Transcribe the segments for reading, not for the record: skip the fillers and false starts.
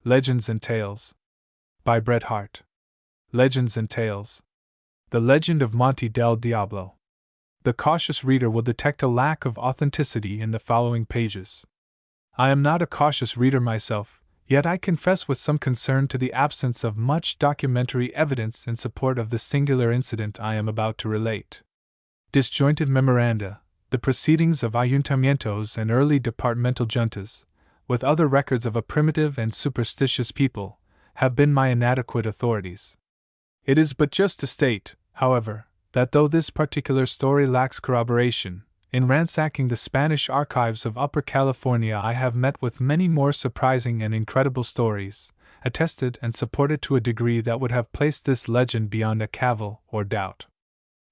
Legends and Tales. By Bret Harte. Legends and Tales. The Legend of Monte del Diablo. The cautious reader will detect a lack of authenticity in the following pages. I am not a cautious reader myself, yet I confess with some concern to the absence of much documentary evidence in support of the singular incident I am about to relate. Disjointed memoranda, the proceedings of ayuntamientos and early departmental juntas, with other records of a primitive and superstitious people, have been my inadequate authorities. It is but just to state, however, that though this particular story lacks corroboration, in ransacking the Spanish archives of Upper California I have met with many more surprising and incredible stories, attested and supported to a degree that would have placed this legend beyond a cavil or doubt.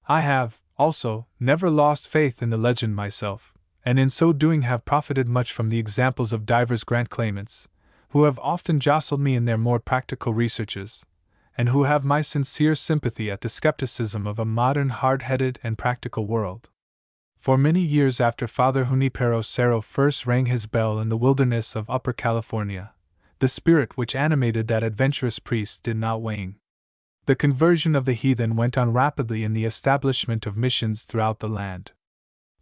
I have, also, never lost faith in the legend myself, and in so doing have profited much from the examples of divers grant claimants, who have often jostled me in their more practical researches, and who have my sincere sympathy at the skepticism of a modern hard-headed and practical world. For many years after Father Junipero Cerro first rang his bell in the wilderness of Upper California, the spirit which animated that adventurous priest did not wane. The conversion of the heathen went on rapidly in the establishment of missions throughout the land.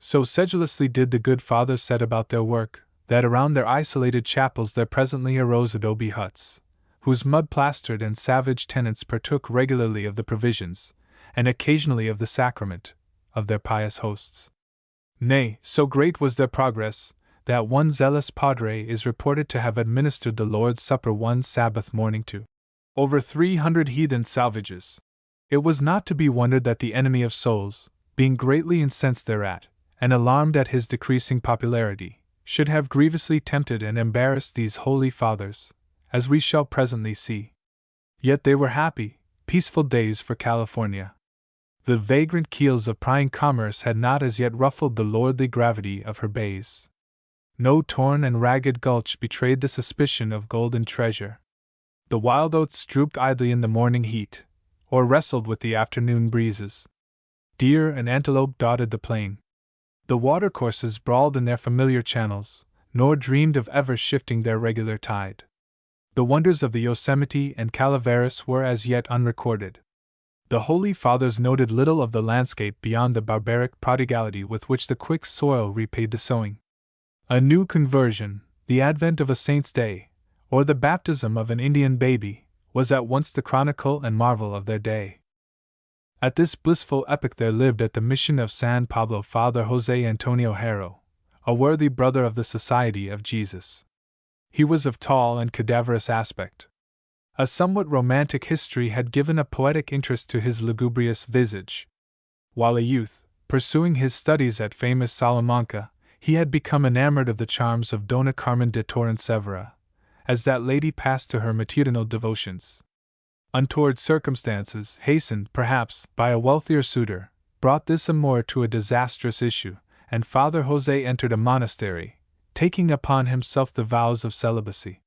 So sedulously did the good fathers set about their work, that around their isolated chapels there presently arose adobe huts, whose mud-plastered and savage tenants partook regularly of the provisions, and occasionally of the sacrament, of their pious hosts. Nay, so great was their progress, that one zealous padre is reported to have administered the Lord's Supper one Sabbath morning to over 300 heathen salvages. It was not to be wondered that the enemy of souls, being greatly incensed thereat, and alarmed at his decreasing popularity, should have grievously tempted and embarrassed these holy fathers, as we shall presently see. Yet they were happy, peaceful days for California. The vagrant keels of prying commerce had not as yet ruffled the lordly gravity of her bays. No torn and ragged gulch betrayed the suspicion of golden treasure. The wild oats drooped idly in the morning heat, or wrestled with the afternoon breezes. Deer and antelope dotted the plain. The watercourses brawled in their familiar channels, nor dreamed of ever shifting their regular tide. The wonders of the Yosemite and Calaveras were as yet unrecorded. The Holy Fathers noted little of the landscape beyond the barbaric prodigality with which the quick soil repaid the sowing. A new conversion, the advent of a saint's day, or the baptism of an Indian baby, was at once the chronicle and marvel of their day. At this blissful epoch there lived at the mission of San Pablo Father Jose Antonio Haro, a worthy brother of the Society of Jesus. He was of tall and cadaverous aspect. A somewhat romantic history had given a poetic interest to his lugubrious visage. While a youth, pursuing his studies at famous Salamanca, he had become enamored of the charms of Dona Carmen de Torrensevera, as that lady passed to her matutinal devotions. Untoward circumstances, hastened, perhaps, by a wealthier suitor, brought this amour to a disastrous issue, and Father Jose entered a monastery, taking upon himself the vows of celibacy.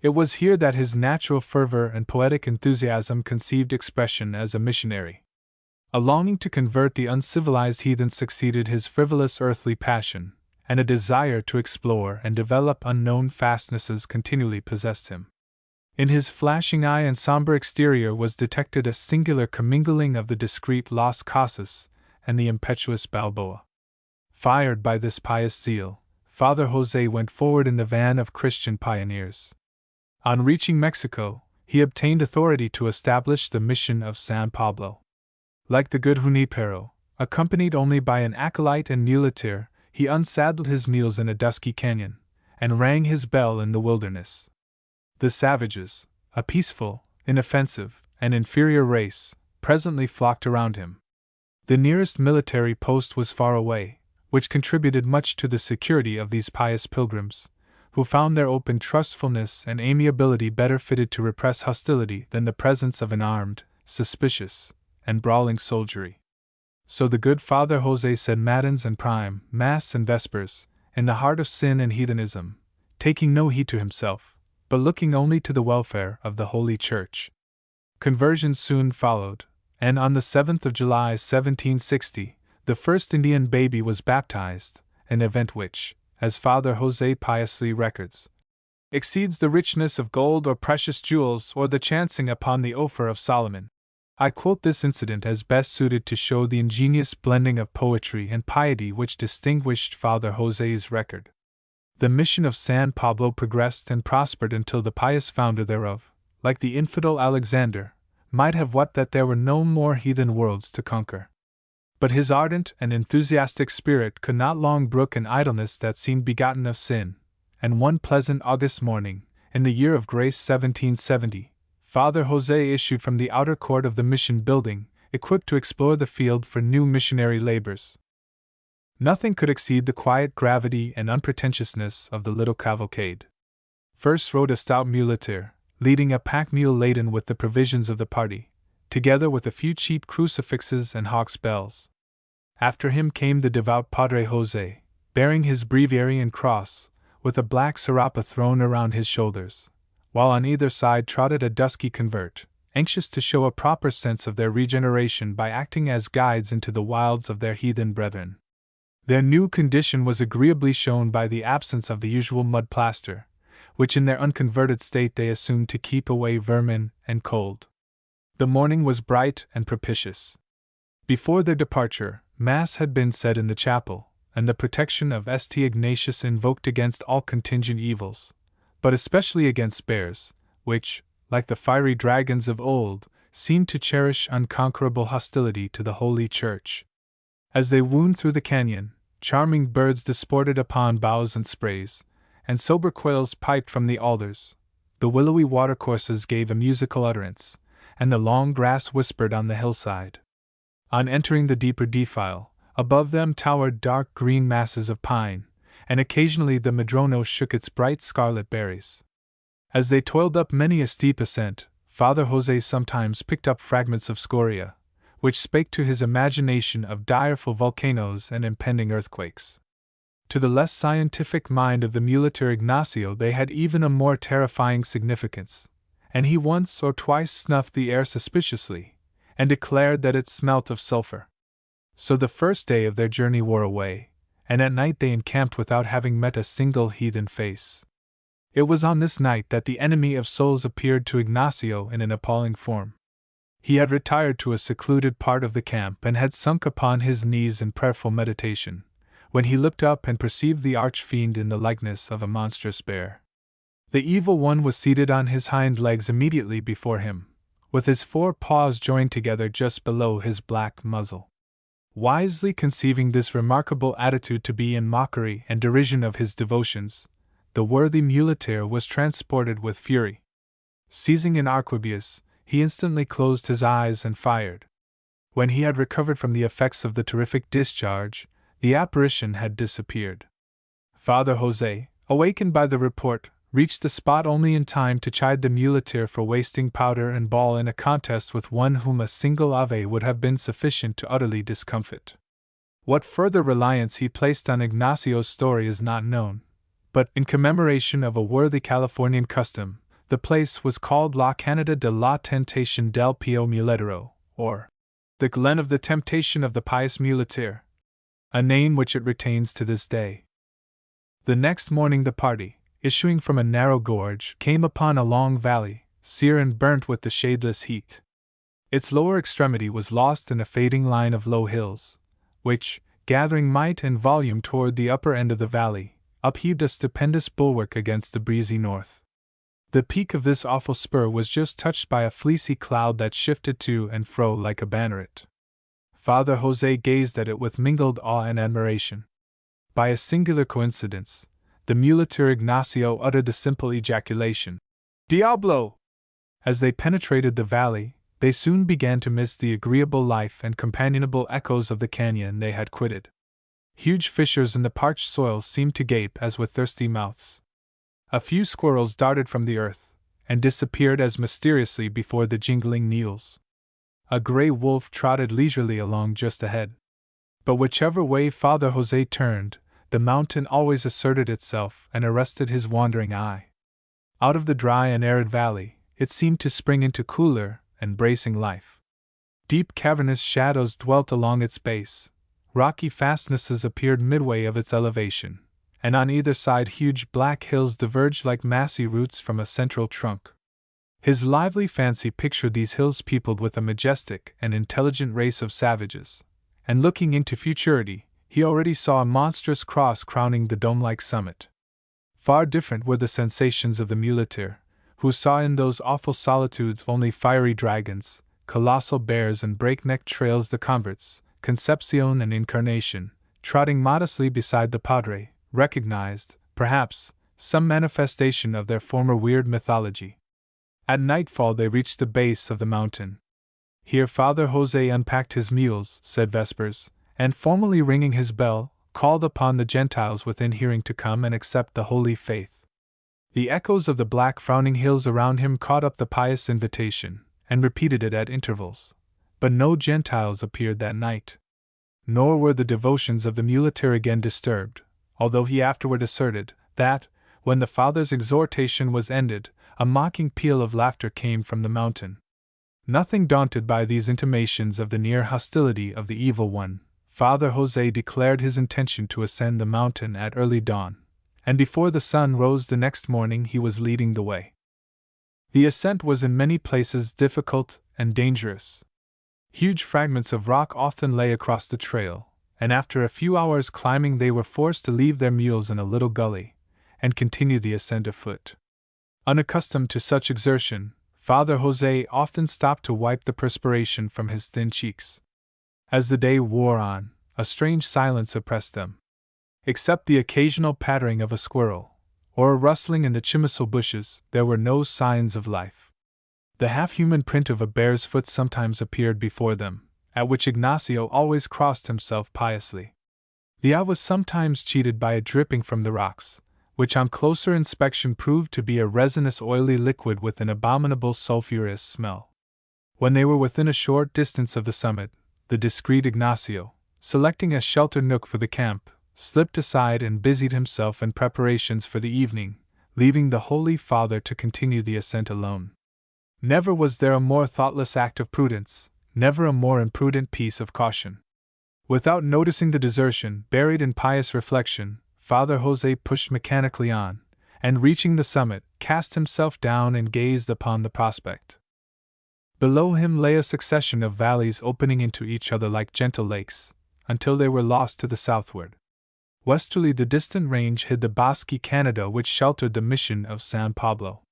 It was here that his natural fervor and poetic enthusiasm conceived expression as a missionary. A longing to convert the uncivilized heathen succeeded his frivolous earthly passion, and a desire to explore and develop unknown fastnesses continually possessed him. In his flashing eye and somber exterior was detected a singular commingling of the discreet Las Casas and the impetuous Balboa. Fired by this pious zeal, Father Jose went forward in the van of Christian pioneers. On reaching Mexico, he obtained authority to establish the mission of San Pablo. Like the good Junipero, accompanied only by an acolyte and muleteer, he unsaddled his mules in a dusky canyon, and rang his bell in the wilderness. The savages, a peaceful, inoffensive, and inferior race, presently flocked around him. The nearest military post was far away, which contributed much to the security of these pious pilgrims, who found their open trustfulness and amiability better fitted to repress hostility than the presence of an armed, suspicious, and brawling soldiery. So the good Father Jose said matins and prime, mass and vespers, in the heart of sin and heathenism, taking no heed to himself, but looking only to the welfare of the Holy Church. Conversion soon followed, and on the 7th of July 1760, the first Indian baby was baptized, an event which, as Father Jose piously records, exceeds the richness of gold or precious jewels or the chancing upon the Ophir of Solomon. I quote this incident as best suited to show the ingenious blending of poetry and piety which distinguished Father José's record. The mission of San Pablo progressed and prospered until the pious founder thereof, like the infidel Alexander, might have wept that there were no more heathen worlds to conquer. But his ardent and enthusiastic spirit could not long brook an idleness that seemed begotten of sin, and one pleasant August morning, in the year of grace 1770, Father José issued from the outer court of the mission building, equipped to explore the field for new missionary labors. Nothing could exceed the quiet gravity and unpretentiousness of the little cavalcade. First rode a stout muleteer, leading a pack mule laden with the provisions of the party, together with a few cheap crucifixes and hawks' bells. After him came the devout Padre José, bearing his breviary and cross, with a black sirapa thrown around his shoulders, while on either side trotted a dusky convert, anxious to show a proper sense of their regeneration by acting as guides into the wilds of their heathen brethren. Their new condition was agreeably shown by the absence of the usual mud plaster, which in their unconverted state they assumed to keep away vermin and cold. The morning was bright and propitious. Before their departure, Mass had been said in the chapel, and the protection of St. Ignatius invoked against all contingent evils, but especially against bears, which, like the fiery dragons of old, seemed to cherish unconquerable hostility to the Holy Church. As they wound through the canyon, charming birds disported upon boughs and sprays, and sober quails piped from the alders. The willowy watercourses gave a musical utterance, and the long grass whispered on the hillside. On entering the deeper defile, above them towered dark green masses of pine, and occasionally the madrono shook its bright scarlet berries. As they toiled up many a steep ascent, Father José sometimes picked up fragments of scoria, which spake to his imagination of direful volcanoes and impending earthquakes. To the less scientific mind of the muleteer Ignacio they had even a more terrifying significance, and he once or twice snuffed the air suspiciously, and declared that it smelt of sulphur. So the first day of their journey wore away, and at night they encamped without having met a single heathen face. It was on this night that the enemy of souls appeared to Ignacio in an appalling form. He had retired to a secluded part of the camp and had sunk upon his knees in prayerful meditation, when he looked up and perceived the arch-fiend in the likeness of a monstrous bear. The evil one was seated on his hind legs immediately before him, with his 4 paws joined together just below his black muzzle. Wisely conceiving this remarkable attitude to be in mockery and derision of his devotions, the worthy muleteer was transported with fury. Seizing an arquebus, he instantly closed his eyes and fired. When he had recovered from the effects of the terrific discharge, the apparition had disappeared. Father José, awakened by the report, reached the spot only in time to chide the muleteer for wasting powder and ball in a contest with one whom a single ave would have been sufficient to utterly discomfit. What further reliance he placed on Ignacio's story is not known, but in commemoration of a worthy Californian custom, the place was called La Canada de la Tentación del Pio Muletero, or the Glen of the Temptation of the Pious Muleteer, a name which it retains to this day. The next morning the party, issuing from a narrow gorge, came upon a long valley, sere and burnt with the shadeless heat. Its lower extremity was lost in a fading line of low hills, which, gathering might and volume toward the upper end of the valley, upheaved a stupendous bulwark against the breezy north. The peak of this awful spur was just touched by a fleecy cloud that shifted to and fro like a banneret. Father José gazed at it with mingled awe and admiration. By a singular coincidence, the muleteer Ignacio uttered the simple ejaculation, "Diablo!" As they penetrated the valley, they soon began to miss the agreeable life and companionable echoes of the canyon they had quitted. Huge fissures in the parched soil seemed to gape as with thirsty mouths. A few squirrels darted from the earth, and disappeared as mysteriously before the jingling needles. A gray wolf trotted leisurely along just ahead. But whichever way Father José turned, the mountain always asserted itself and arrested his wandering eye. Out of the dry and arid valley, it seemed to spring into cooler and bracing life. Deep cavernous shadows dwelt along its base, rocky fastnesses appeared midway of its elevation, and on either side huge black hills diverged like massy roots from a central trunk. His lively fancy pictured these hills peopled with a majestic and intelligent race of savages, and looking into futurity, he already saw a monstrous cross crowning the dome-like summit. Far different were the sensations of the muleteer, who saw in those awful solitudes only fiery dragons, colossal bears, and breakneck trails. The converts, Concepcion and Incarnation, trotting modestly beside the padre, recognized, perhaps, some manifestation of their former weird mythology. At nightfall they reached the base of the mountain. Here Father Jose unpacked his mules, said vespers, and formally ringing his bell, called upon the Gentiles within hearing to come and accept the holy faith. The echoes of the black frowning hills around him caught up the pious invitation, and repeated it at intervals, but no Gentiles appeared that night. Nor were the devotions of the muleteer again disturbed, although he afterward asserted that, when the father's exhortation was ended, a mocking peal of laughter came from the mountain. Nothing daunted by these intimations of the near hostility of the evil one, Father Jose declared his intention to ascend the mountain at early dawn, and before the sun rose the next morning he was leading the way. The ascent was in many places difficult and dangerous. Huge fragments of rock often lay across the trail, and after a few hours' climbing they were forced to leave their mules in a little gully, and continue the ascent afoot. Unaccustomed to such exertion, Father Jose often stopped to wipe the perspiration from his thin cheeks. As the day wore on, a strange silence oppressed them. Except the occasional pattering of a squirrel, or a rustling in the chimiso bushes, there were no signs of life. The half-human print of a bear's foot sometimes appeared before them, at which Ignacio always crossed himself piously. The eye was sometimes cheated by a dripping from the rocks, which on closer inspection proved to be a resinous oily liquid with an abominable sulphurous smell. When they were within a short distance of the summit, the discreet Ignacio, selecting a sheltered nook for the camp, slipped aside and busied himself in preparations for the evening, leaving the Holy Father to continue the ascent alone. Never was there a more thoughtless act of prudence, never a more imprudent piece of caution. Without noticing the desertion, buried in pious reflection, Father Jose pushed mechanically on, and reaching the summit, cast himself down and gazed upon the prospect. Below him lay a succession of valleys opening into each other like gentle lakes, until they were lost to the southward. Westerly the distant range hid the bosky Canada which sheltered the mission of San Pablo.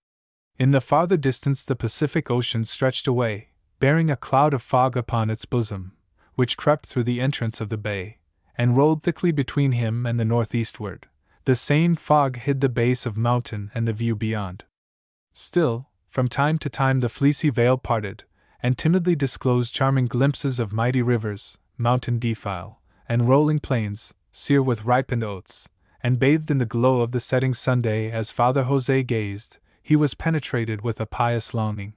In the farther distance the Pacific Ocean stretched away, bearing a cloud of fog upon its bosom, which crept through the entrance of the bay, and rolled thickly between him and the northeastward. The same fog hid the base of mountain and the view beyond. Still, from time to time the fleecy veil parted, and timidly disclosed charming glimpses of mighty rivers, mountain defile, and rolling plains, sere with ripened oats, and bathed in the glow of the setting Sunday. As Father Jose gazed, he was penetrated with a pious longing.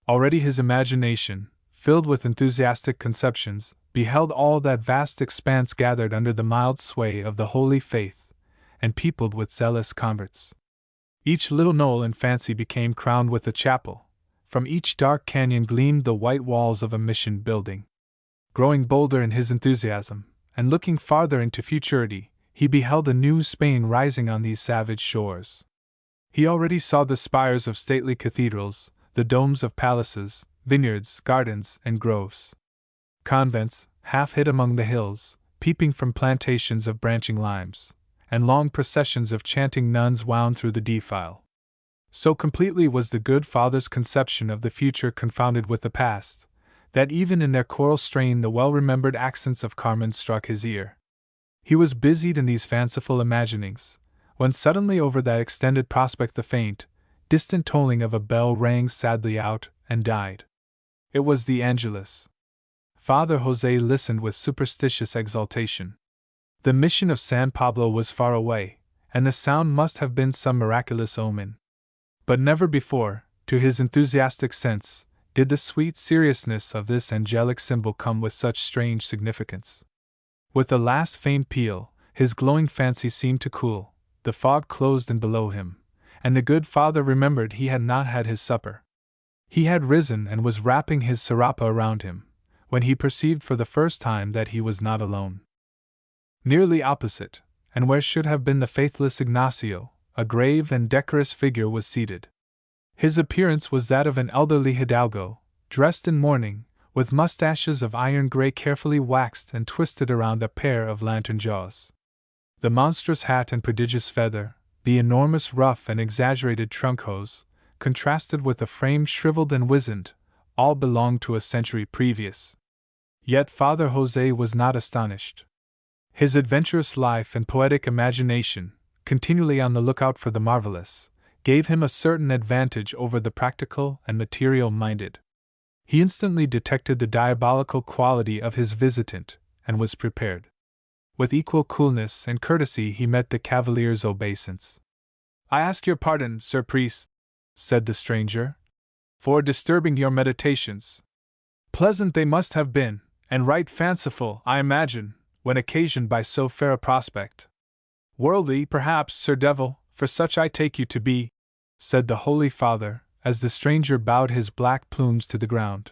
Already his imagination, filled with enthusiastic conceptions, beheld all that vast expanse gathered under the mild sway of the holy faith, and peopled with zealous converts. Each little knoll in fancy became crowned with a chapel. From each dark canyon gleamed the white walls of a mission building. Growing bolder in his enthusiasm, and looking farther into futurity, he beheld a new Spain rising on these savage shores. He already saw the spires of stately cathedrals, the domes of palaces, vineyards, gardens, and groves. Convents, half hid among the hills, peeping from plantations of branching limes, and long processions of chanting nuns wound through the defile. So completely was the good father's conception of the future confounded with the past, that even in their choral strain the well-remembered accents of Carmen struck his ear. He was busied in these fanciful imaginings, when suddenly over that extended prospect the faint, distant tolling of a bell rang sadly out, and died. It was the Angelus. Father Jose listened with superstitious exultation. The mission of San Pablo was far away, and the sound must have been some miraculous omen. But never before, to his enthusiastic sense, did the sweet seriousness of this angelic symbol come with such strange significance. With the last faint peal, his glowing fancy seemed to cool, the fog closed in below him, and the good father remembered he had not had his supper. He had risen and was wrapping his sirapa around him, when he perceived for the first time that he was not alone. Nearly opposite, and where should have been the faithless Ignacio, a grave and decorous figure was seated. His appearance was that of an elderly hidalgo, dressed in mourning, with mustaches of iron gray carefully waxed and twisted around a pair of lantern jaws. The monstrous hat and prodigious feather, the enormous ruff and exaggerated trunk hose, contrasted with a frame shriveled and wizened, all belonged to a century previous. Yet Father Jose was not astonished. His adventurous life and poetic imagination, continually on the lookout for the marvelous, gave him a certain advantage over the practical and material-minded. He instantly detected the diabolical quality of his visitant, and was prepared. With equal coolness and courtesy he met the cavalier's obeisance. "I ask your pardon, Sir Priest," said the stranger, "for disturbing your meditations. Pleasant they must have been, and right fanciful, I imagine, when occasioned by so fair a prospect. Worldly, perhaps, Sir Devil, for such I take you to be," said the Holy Father, as the stranger bowed his black plumes to the ground.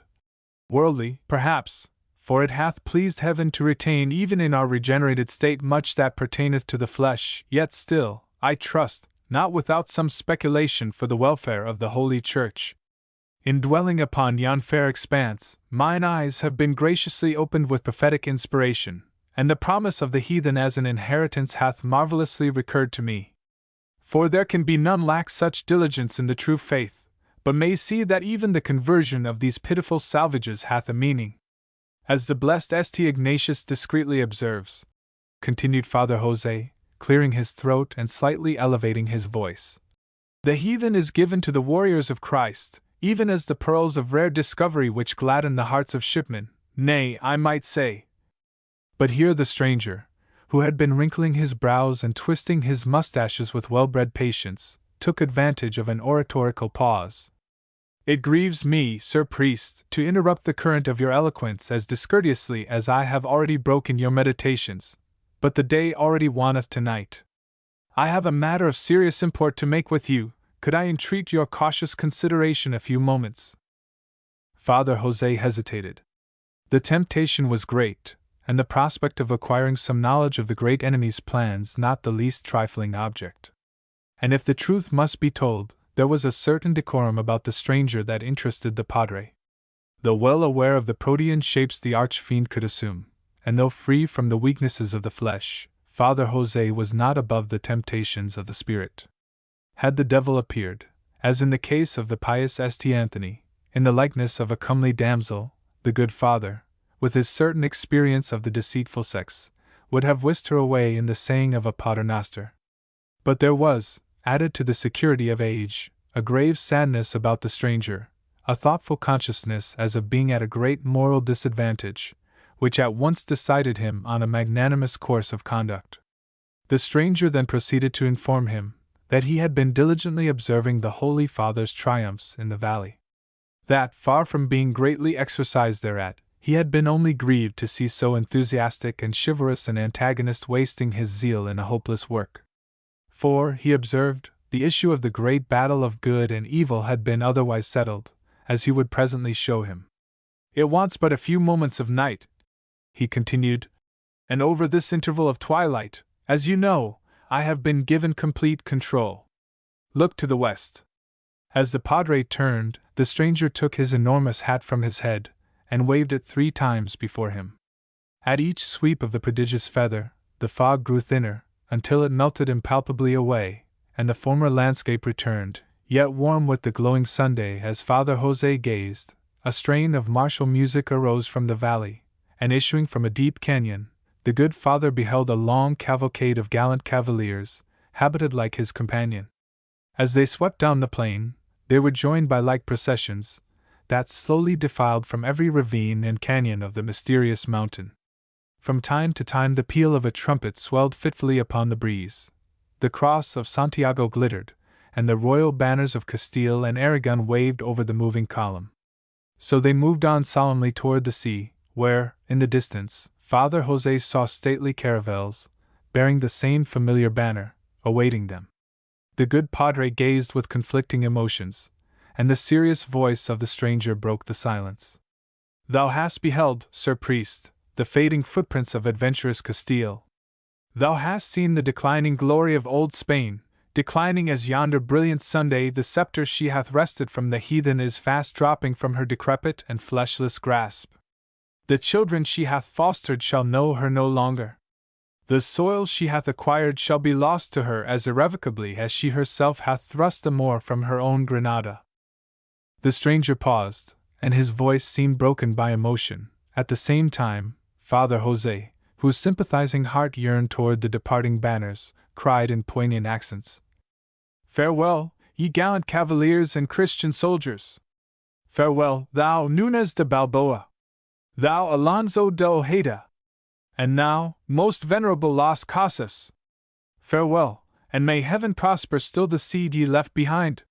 "Worldly, perhaps, for it hath pleased heaven to retain even in our regenerated state much that pertaineth to the flesh, yet still, I trust, not without some speculation for the welfare of the Holy Church. In dwelling upon yon fair expanse, mine eyes have been graciously opened with prophetic inspiration, and the promise of the heathen as an inheritance hath marvelously recurred to me. For there can be none lack such diligence in the true faith, but may see that even the conversion of these pitiful salvages hath a meaning. As the blessed St. Ignatius discreetly observes," continued Father Jose, clearing his throat and slightly elevating his voice, "the heathen is given to the warriors of Christ, even as the pearls of rare discovery which gladden the hearts of shipmen, nay, I might say." But here the stranger, who had been wrinkling his brows and twisting his mustaches with well-bred patience, took advantage of an oratorical pause. "It grieves me, Sir Priest, to interrupt the current of your eloquence as discourteously as I have already broken your meditations, but the day already waneth tonight. I have a matter of serious import to make with you. Could I entreat your cautious consideration a few moments?" Father Jose hesitated. The temptation was great, and the prospect of acquiring some knowledge of the great enemy's plans not the least trifling object. And if the truth must be told, there was a certain decorum about the stranger that interested the padre. Though well aware of the protean shapes the arch-fiend could assume, and though free from the weaknesses of the flesh, Father Jose was not above the temptations of the spirit. Had the devil appeared, as in the case of the pious St. Anthony, in the likeness of a comely damsel, the good father, with his certain experience of the deceitful sex, would have whisked her away in the saying of a paternoster. But there was, added to the security of age, a grave sadness about the stranger, a thoughtful consciousness as of being at a great moral disadvantage, which at once decided him on a magnanimous course of conduct. The stranger then proceeded to inform him that he had been diligently observing the Holy Father's triumphs in the valley. That, far from being greatly exercised thereat, he had been only grieved to see so enthusiastic and chivalrous an antagonist wasting his zeal in a hopeless work. For, he observed, the issue of the great battle of good and evil had been otherwise settled, as he would presently show him. "It wants but a few moments of night," he continued, "and over this interval of twilight, as you know, I have been given complete control. Look to the west." As the padre turned, the stranger took his enormous hat from his head, and waved it 3 times before him. At each sweep of the prodigious feather, the fog grew thinner, until it melted impalpably away, and the former landscape returned, yet warm with the glowing Sunday. As Father Jose gazed, a strain of martial music arose from the valley, and issuing from a deep canyon, the good father beheld a long cavalcade of gallant cavaliers, habited like his companion. As they swept down the plain, they were joined by like processions, that slowly defiled from every ravine and canyon of the mysterious mountain. From time to time the peal of a trumpet swelled fitfully upon the breeze, the cross of Santiago glittered, and the royal banners of Castile and Aragon waved over the moving column. So they moved on solemnly toward the sea, where, in the distance, Father Jose saw stately caravels, bearing the same familiar banner, awaiting them. The good padre gazed with conflicting emotions, and the serious voice of the stranger broke the silence. "Thou hast beheld, Sir Priest, the fading footprints of adventurous Castile. Thou hast seen the declining glory of old Spain, declining as yonder brilliant Sunday the sceptre she hath wrested from the heathen is fast dropping from her decrepit and fleshless grasp. The children she hath fostered shall know her no longer. The soil she hath acquired shall be lost to her as irrevocably as she herself hath thrust the Moor from her own Granada. The stranger paused, and his voice seemed broken by emotion. At the same time, Father Jose, whose sympathizing heart yearned toward the departing banners, cried in poignant accents, "Farewell, ye gallant cavaliers and Christian soldiers! Farewell, thou Nunez de Balboa! Thou Alonso de Ojeda! And now, most venerable Las Casas! Farewell, and may heaven prosper still the seed ye left behind!"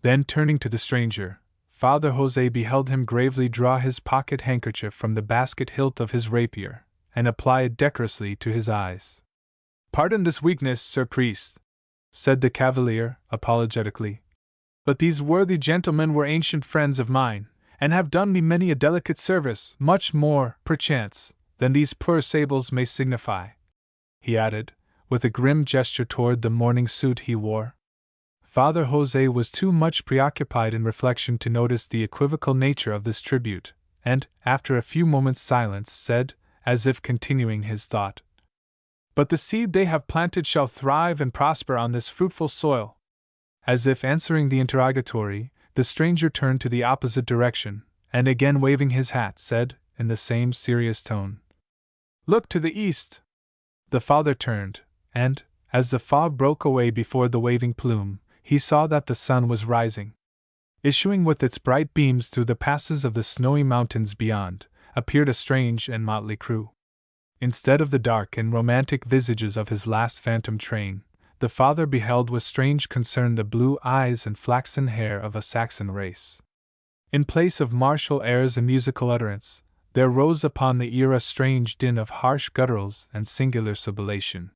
Then turning to the stranger, Father Jose beheld him gravely draw his pocket handkerchief from the basket hilt of his rapier, and apply it decorously to his eyes. "Pardon this weakness, Sir Priest," said the cavalier, apologetically, "but these worthy gentlemen were ancient friends of mine, and have done me many a delicate service, much more, perchance, than these poor sables may signify," he added, with a grim gesture toward the mourning suit he wore. Father Jose was too much preoccupied in reflection to notice the equivocal nature of this tribute, and, after a few moments' silence, said, as if continuing his thought, "But the seed they have planted shall thrive and prosper on this fruitful soil." As if answering the interrogatory, the stranger turned to the opposite direction, and again waving his hat, said, in the same serious tone, "Look to the east." The father turned, and, as the fog broke away before the waving plume, he saw that the sun was rising. Issuing with its bright beams through the passes of the snowy mountains beyond, appeared a strange and motley crew. Instead of the dark and romantic visages of his last phantom train, the father beheld with strange concern the blue eyes and flaxen hair of a Saxon race. In place of martial airs and musical utterance, there rose upon the ear a strange din of harsh gutturals and singular sibilation.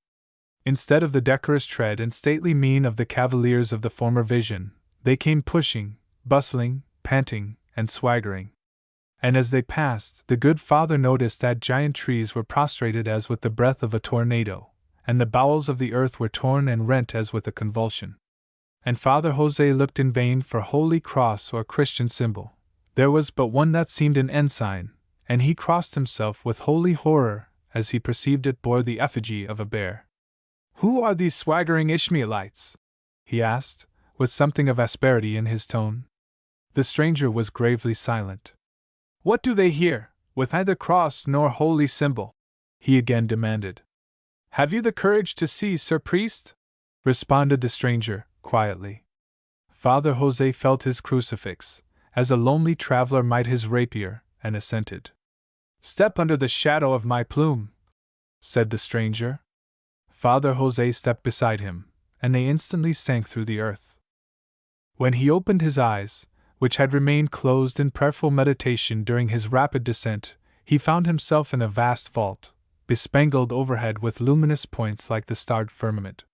Instead of the decorous tread and stately mien of the cavaliers of the former vision, they came pushing, bustling, panting, and swaggering. And as they passed, the good father noticed that giant trees were prostrated as with the breath of a tornado, and the bowels of the earth were torn and rent as with a convulsion. And Father Jose looked in vain for holy cross or Christian symbol. There was but one that seemed an ensign, and he crossed himself with holy horror as he perceived it bore the effigy of a bear. "Who are these swaggering Ishmaelites?" he asked, with something of asperity in his tone. The stranger was gravely silent. "What do they here, with neither cross nor holy symbol?" he again demanded. "Have you the courage to see, Sir Priest?" responded the stranger, quietly. Father Jose felt his crucifix, as a lonely traveler might his rapier, and assented. "Step under the shadow of my plume," said the stranger. Father Jose stepped beside him, and they instantly sank through the earth. When he opened his eyes, which had remained closed in prayerful meditation during his rapid descent, he found himself in a vast vault, bespangled overhead with luminous points like the starred firmament.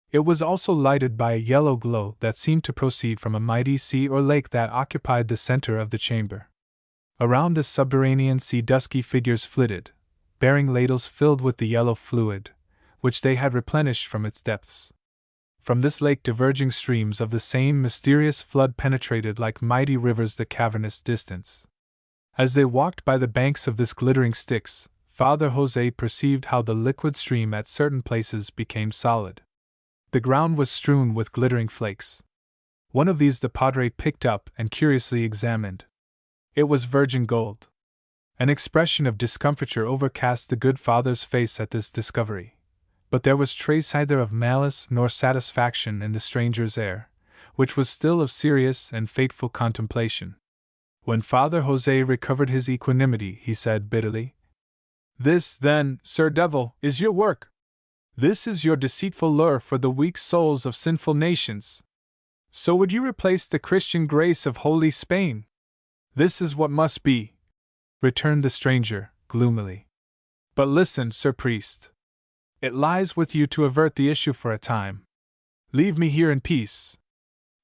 It was also lighted by a yellow glow that seemed to proceed from a mighty sea or lake that occupied the center of the chamber. Around this subterranean sea dusky figures flitted, bearing ladles filled with the yellow fluid, which they had replenished from its depths. From this lake diverging streams of the same mysterious flood penetrated like mighty rivers the cavernous distance. As they walked by the banks of this glittering Styx, Father Jose perceived how the liquid stream at certain places became solid. The ground was strewn with glittering flakes. One of these the padre picked up and curiously examined. It was virgin gold. An expression of discomfiture overcast the good father's face at this discovery, but there was trace neither of malice nor satisfaction in the stranger's air, which was still of serious and fateful contemplation. When Father Jose recovered his equanimity, he said bitterly, "This, then, Sir Devil, is your work! This is your deceitful lure for the weak souls of sinful nations! So would you replace the Christian grace of Holy Spain? This is what must be," returned the stranger, gloomily. "But listen, Sir Priest. It lies with you to avert the issue for a time. Leave me here in peace.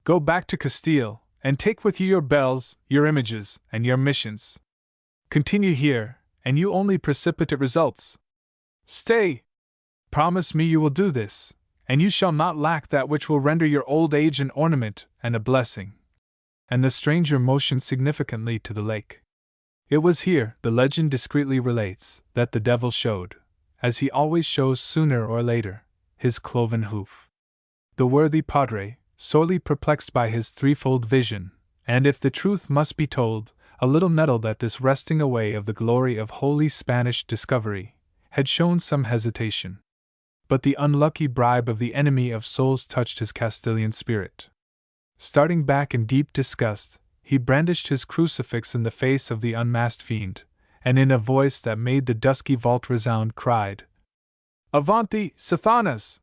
Go back to Castile, and take with you your bells, your images, and your missions. Continue here, and you only precipitate results. Stay! promise me you will do this, and you shall not lack that which will render your old age an ornament and a blessing." And the stranger motioned significantly to the lake. It was here, the legend discreetly relates, that the devil showed, as he always shows sooner or later, his cloven hoof. The worthy padre, sorely perplexed by his threefold vision, and if the truth must be told, a little nettled at this wresting away of the glory of holy Spanish discovery, had shown some hesitation. But the unlucky bribe of the enemy of souls touched his Castilian spirit. Starting back in deep disgust, he brandished his crucifix in the face of the unmasked fiend, and in a voice that made the dusky vault resound cried, "Avanti, Sathanas!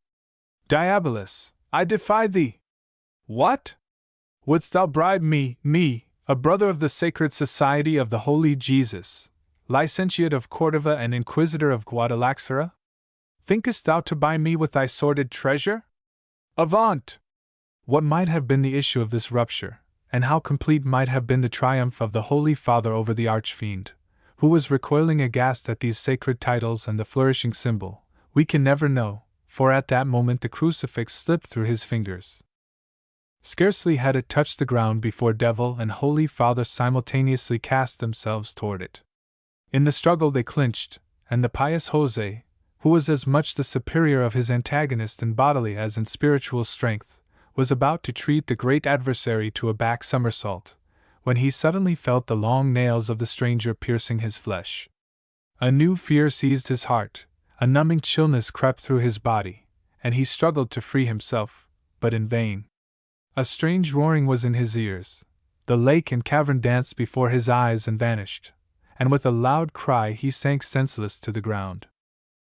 Diabolus, I defy thee! What? Wouldst thou bribe me, a brother of the Sacred Society of the Holy Jesus, licentiate of Cordova and Inquisitor of Guadalaxara? Thinkest thou to buy me with thy sordid treasure? Avant!" What might have been the issue of this rupture, and how complete might have been the triumph of the Holy Father over the archfiend, who was recoiling aghast at these sacred titles and the flourishing symbol, we can never know, for at that moment the crucifix slipped through his fingers. Scarcely had it touched the ground before devil and Holy Father simultaneously cast themselves toward it. In the struggle they clinched, and the pious Jose, who was as much the superior of his antagonist in bodily as in spiritual strength, was about to treat the great adversary to a back somersault, when he suddenly felt the long nails of the stranger piercing his flesh. A new fear seized his heart, a numbing chillness crept through his body, and he struggled to free himself, but in vain. A strange roaring was in his ears, the lake and cavern danced before his eyes and vanished, and with a loud cry he sank senseless to the ground.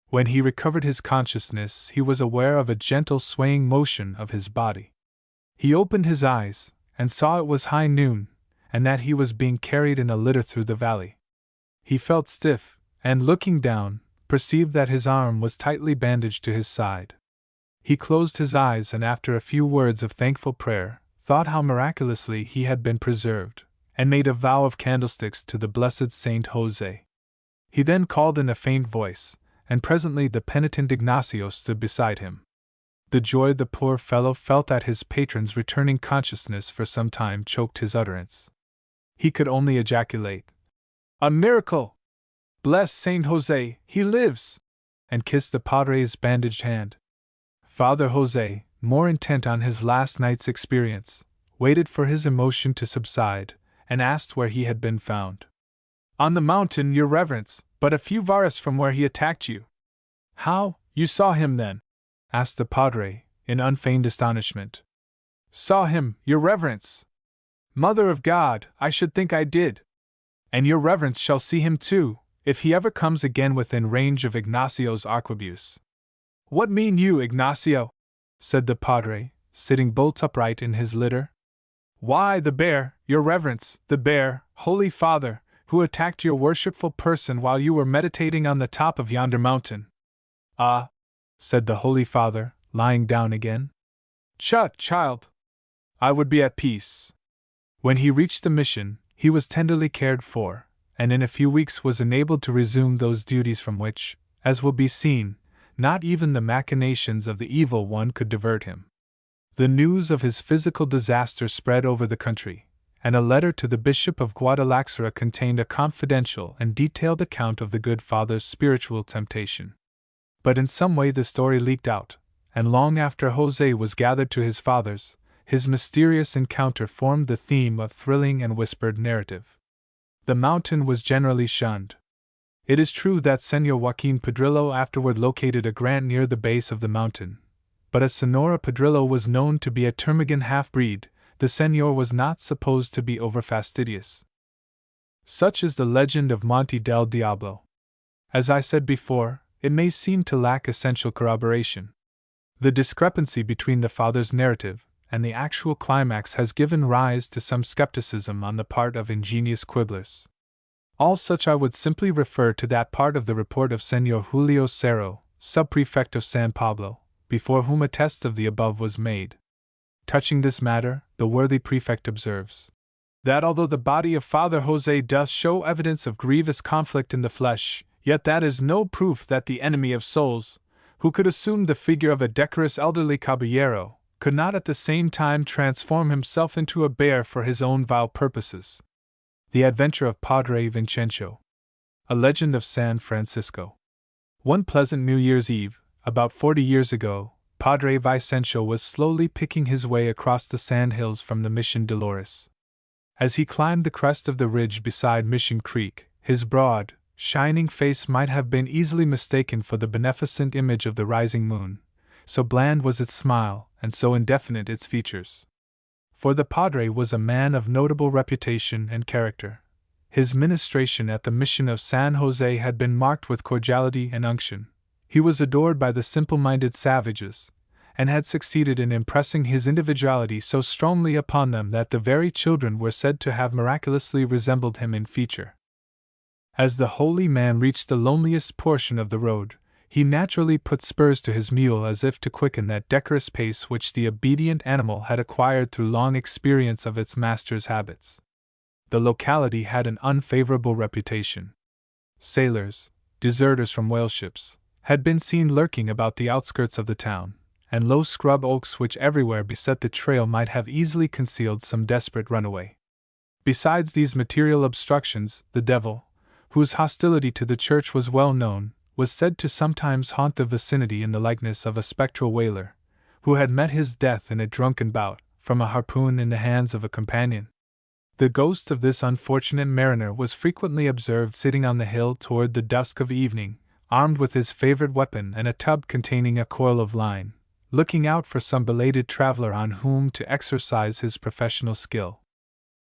When he recovered his consciousness, he was aware of a gentle swaying motion of his body. He opened his eyes, and saw it was high noon, and that he was being carried in a litter through the valley. He felt stiff, and looking down, perceived that his arm was tightly bandaged to his side. He closed his eyes and after a few words of thankful prayer, thought how miraculously he had been preserved, and made a vow of candlesticks to the blessed Saint Jose. He then called in a faint voice, and presently the penitent Ignacio stood beside him. The joy the poor fellow felt at his patron's returning consciousness for some time choked his utterance. He could only ejaculate, "A miracle! Bless Saint Jose, he lives!" and kiss the padre's bandaged hand. Father Jose, more intent on his last night's experience, waited for his emotion to subside, and asked where he had been found. "On the mountain, your reverence, but a few varas from where he attacked you." "How, you saw him then?" asked the padre, in unfeigned astonishment. "Saw him, your reverence! Mother of God, I should think I did! And your reverence shall see him too, if he ever comes again within range of Ignacio's arquebus." "What mean you, Ignacio?" said the padre, sitting bolt upright in his litter. "Why, the bear, your reverence, the bear, Holy Father, who attacked your worshipful person while you were meditating on the top of yonder mountain." "Ah," said the Holy Father, lying down again. "Chut, child! I would be at peace." When he reached the mission, he was tenderly cared for, and in a few weeks was enabled to resume those duties from which, as will be seen, not even the machinations of the evil one could divert him. The news of his physical disaster spread over the country, and a letter to the Bishop of Guadalaxara contained a confidential and detailed account of the good father's spiritual temptation. But in some way the story leaked out, and long after Jose was gathered to his fathers, his mysterious encounter formed the theme of thrilling and whispered narrative. The mountain was generally shunned. It is true that Señor Joaquin Pedrillo afterward located a grant near the base of the mountain, but as Sonora Pedrillo was known to be a termagant half-breed, the señor was not supposed to be over-fastidious. Such is the legend of Monte del Diablo. As I said before, it may seem to lack essential corroboration. The discrepancy between the father's narrative and the actual climax has given rise to some skepticism on the part of ingenious quibblers. All such I would simply refer to that part of the report of Señor Julio Cerro, subprefect of San Pablo, before whom a test of the above was made. Touching this matter, the worthy prefect observes that although the body of Father Jose doth show evidence of grievous conflict in the flesh, yet that is no proof that the enemy of souls, who could assume the figure of a decorous elderly caballero, could not at the same time transform himself into a bear for his own vile purposes. The Adventure of Padre Vincenzo. A Legend of San Francisco. One pleasant New Year's Eve, about 40 years ago, Padre Vincenzo was slowly picking his way across the sandhills from the Mission Dolores. As he climbed the crest of the ridge beside Mission Creek, his broad, shining face might have been easily mistaken for the beneficent image of the rising moon, so bland was its smile and so indefinite its features. For the Padre was a man of notable reputation and character. His ministration at the Mission of San Jose had been marked with cordiality and unction. He was adored by the simple-minded savages, and had succeeded in impressing his individuality so strongly upon them that the very children were said to have miraculously resembled him in feature. As the holy man reached the loneliest portion of the road, he naturally put spurs to his mule as if to quicken that decorous pace which the obedient animal had acquired through long experience of its master's habits. The locality had an unfavorable reputation. Sailors, deserters from whaleships, had been seen lurking about the outskirts of the town, and low scrub oaks which everywhere beset the trail might have easily concealed some desperate runaway. Besides these material obstructions, the devil, whose hostility to the church was well known, was said to sometimes haunt the vicinity in the likeness of a spectral whaler, who had met his death in a drunken bout, from a harpoon in the hands of a companion. The ghost of this unfortunate mariner was frequently observed sitting on the hill toward the dusk of evening, armed with his favorite weapon and a tub containing a coil of line, looking out for some belated traveler on whom to exercise his professional skill.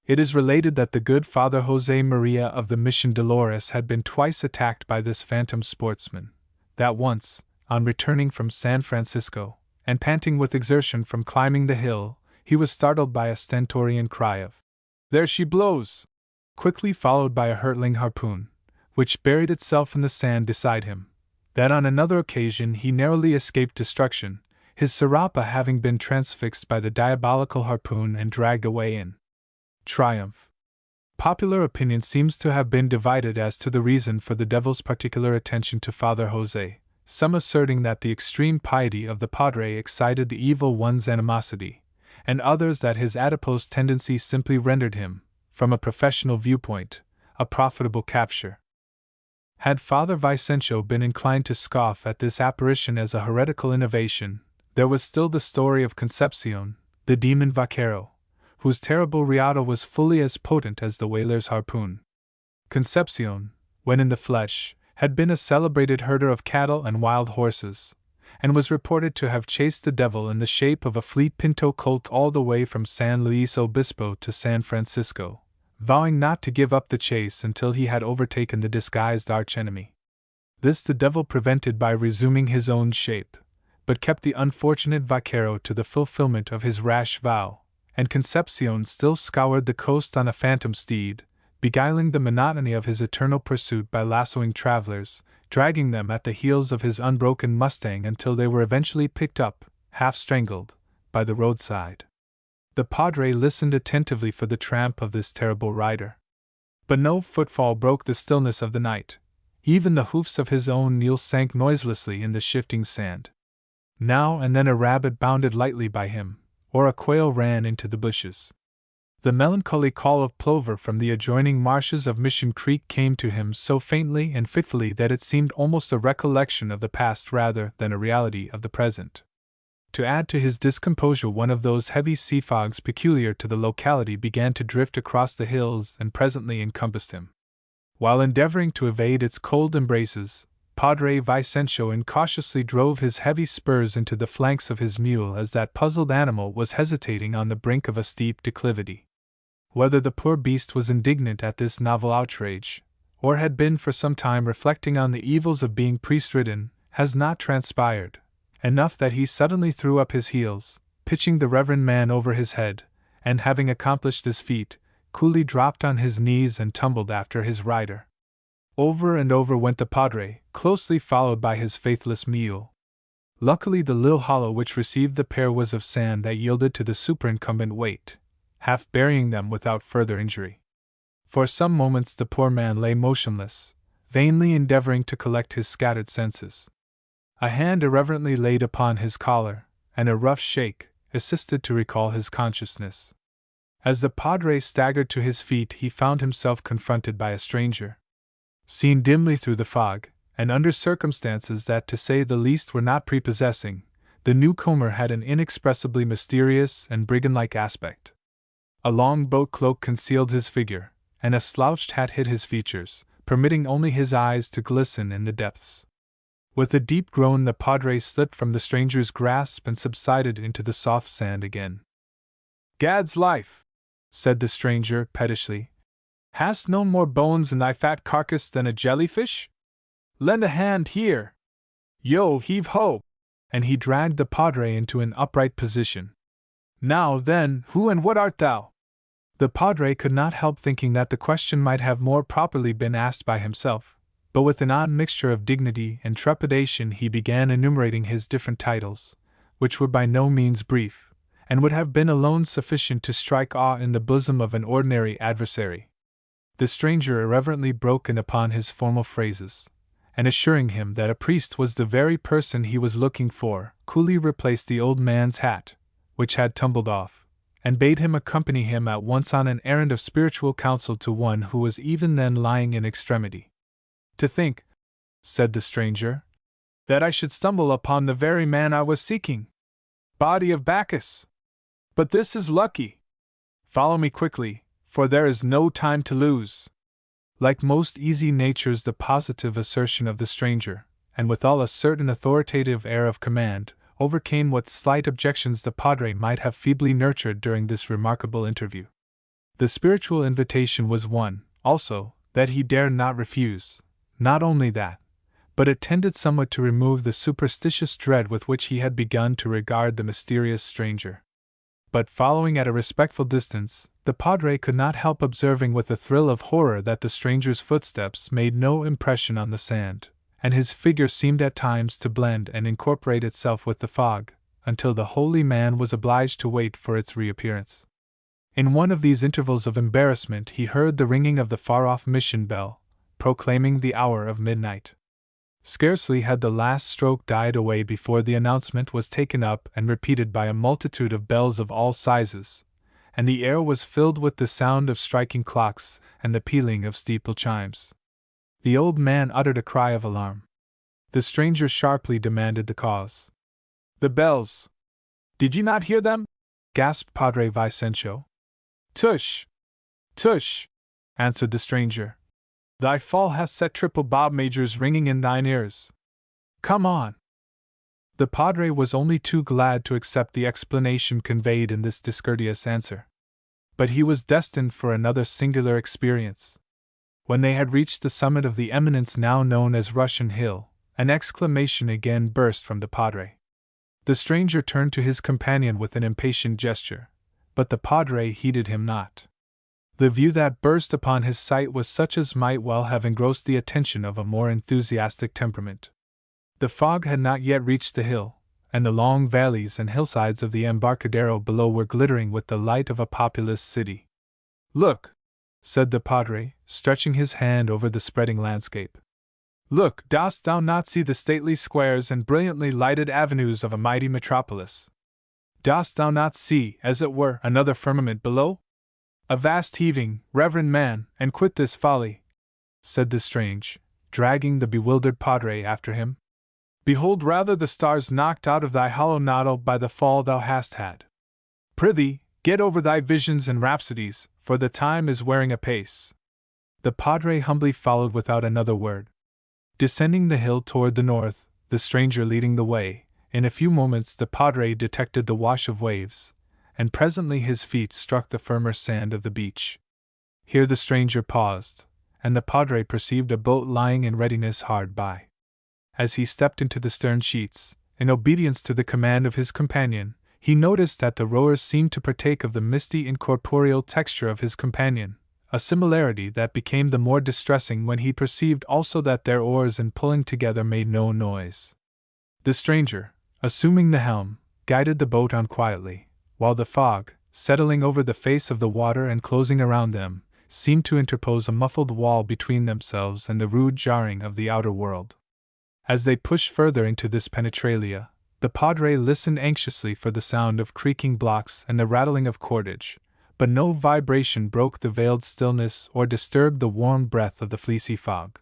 It is related that the good Father Jose Maria of the Mission Dolores had been twice attacked by this phantom sportsman, that once, on returning from San Francisco, and panting with exertion from climbing the hill, he was startled by a stentorian cry of, "There she blows!" quickly followed by a hurtling harpoon, which buried itself in the sand beside him. That on another occasion he narrowly escaped destruction, his sirapa having been transfixed by the diabolical harpoon and dragged away in triumph. Popular opinion seems to have been divided as to the reason for the devil's particular attention to Father Jose, some asserting that the extreme piety of the Padre excited the evil one's animosity, and others that his adipose tendency simply rendered him, from a professional viewpoint, a profitable capture. Had Father Vincenzo been inclined to scoff at this apparition as a heretical innovation, there was still the story of Concepcion, the demon vaquero, whose terrible riata was fully as potent as the whaler's harpoon. Concepcion, when in the flesh, had been a celebrated herder of cattle and wild horses, and was reported to have chased the devil in the shape of a fleet pinto colt all the way from San Luis Obispo to San Francisco, vowing not to give up the chase until he had overtaken the disguised archenemy. This the devil prevented by resuming his own shape, but kept the unfortunate vaquero to the fulfillment of his rash vow, and Concepcion still scoured the coast on a phantom steed, beguiling the monotony of his eternal pursuit by lassoing travelers, dragging them at the heels of his unbroken mustang until they were eventually picked up, half strangled, by the roadside. The Padre listened attentively for the tramp of this terrible rider. But no footfall broke the stillness of the night. Even the hoofs of his own mule sank noiselessly in the shifting sand. Now and then a rabbit bounded lightly by him, or a quail ran into the bushes. The melancholy call of plover from the adjoining marshes of Mission Creek came to him so faintly and fitfully that it seemed almost a recollection of the past rather than a reality of the present. To add to his discomposure, one of those heavy sea fogs peculiar to the locality began to drift across the hills and presently encompassed him. While endeavoring to evade its cold embraces, Padre Vincenzo incautiously drove his heavy spurs into the flanks of his mule as that puzzled animal was hesitating on the brink of a steep declivity. Whether the poor beast was indignant at this novel outrage, or had been for some time reflecting on the evils of being priest-ridden, has not transpired. Enough that he suddenly threw up his heels, pitching the reverend man over his head, and having accomplished this feat, coolly dropped on his knees and tumbled after his rider. Over and over went the Padre, closely followed by his faithless mule. Luckily the little hollow which received the pair was of sand that yielded to the superincumbent weight, half burying them without further injury. For some moments the poor man lay motionless, vainly endeavoring to collect his scattered senses. A hand irreverently laid upon his collar, and a rough shake assisted to recall his consciousness. As the padre staggered to his feet, he found himself confronted by a stranger. Seen dimly through the fog, and under circumstances that, to say the least, were not prepossessing, the newcomer had an inexpressibly mysterious and brigand-like aspect. A long boat cloak concealed his figure, and a slouched hat hid his features, permitting only his eyes to glisten in the depths. With a deep groan, the padre slipped from the stranger's grasp and subsided into the soft sand again. "Gad's life!" said the stranger pettishly. "Hast no more bones in thy fat carcass than a jellyfish? Lend a hand here! Yo, heave ho!" And he dragged the padre into an upright position. "Now then, who and what art thou?" The padre could not help thinking that the question might have more properly been asked by himself, but with an odd mixture of dignity and trepidation he began enumerating his different titles, which were by no means brief, and would have been alone sufficient to strike awe in the bosom of an ordinary adversary. The stranger irreverently broke in upon his formal phrases, and assuring him that a priest was the very person he was looking for, coolly replaced the old man's hat, which had tumbled off, and bade him accompany him at once on an errand of spiritual counsel to one who was even then lying in extremity. "To think," said the stranger, "that I should stumble upon the very man I was seeking! Body of Bacchus! But this is lucky! Follow me quickly, for there is no time to lose." Like most easy natures, the positive assertion of the stranger, and withal a certain authoritative air of command, overcame what slight objections the padre might have feebly nurtured during this remarkable interview. The spiritual invitation was one, also, that he dared not refuse. Not only that, but it tended somewhat to remove the superstitious dread with which he had begun to regard the mysterious stranger. But following at a respectful distance, the padre could not help observing with a thrill of horror that the stranger's footsteps made no impression on the sand, and his figure seemed at times to blend and incorporate itself with the fog, until the holy man was obliged to wait for its reappearance. In one of these intervals of embarrassment he heard the ringing of the far-off mission bell, proclaiming the hour of midnight. Scarcely had the last stroke died away before the announcement was taken up and repeated by a multitude of bells of all sizes, and the air was filled with the sound of striking clocks and the pealing of steeple chimes. The old man uttered a cry of alarm. The stranger sharply demanded the cause. "The bells! Did ye not hear them?" gasped Padre Vicencio. "Tush! Tush!" answered the stranger. "Thy fall hath set triple bob majors ringing in thine ears. Come on!" The padre was only too glad to accept the explanation conveyed in this discourteous answer. But he was destined for another singular experience. When they had reached the summit of the eminence now known as Russian Hill, an exclamation again burst from the padre. The stranger turned to his companion with an impatient gesture, but the padre heeded him not. The view that burst upon his sight was such as might well have engrossed the attention of a more enthusiastic temperament. The fog had not yet reached the hill, and the long valleys and hillsides of the Embarcadero below were glittering with the light of a populous city. "Look!" said the padre, stretching his hand over the spreading landscape. "Look, dost thou not see the stately squares and brilliantly lighted avenues of a mighty metropolis? Dost thou not see, as it were, another firmament below? A vast heaving, reverend man, and quit this folly," said the strange, dragging the bewildered padre after him. "Behold rather the stars knocked out of thy hollow noddle by the fall thou hast had. Prithee, get over thy visions and rhapsodies, for the time is wearing apace." The padre humbly followed without another word. Descending the hill toward the north, the stranger leading the way, in a few moments the padre detected the wash of waves, and presently his feet struck the firmer sand of the beach. Here the stranger paused, and the padre perceived a boat lying in readiness hard by. As he stepped into the stern sheets, in obedience to the command of his companion, he noticed that the rowers seemed to partake of the misty incorporeal texture of his companion, a similarity that became the more distressing when he perceived also that their oars in pulling together made no noise. The stranger, assuming the helm, guided the boat on quietly, while the fog, settling over the face of the water and closing around them, seemed to interpose a muffled wall between themselves and the rude jarring of the outer world. As they pushed further into this penetralia, the padre listened anxiously for the sound of creaking blocks and the rattling of cordage, but no vibration broke the veiled stillness or disturbed the warm breath of the fleecy fog.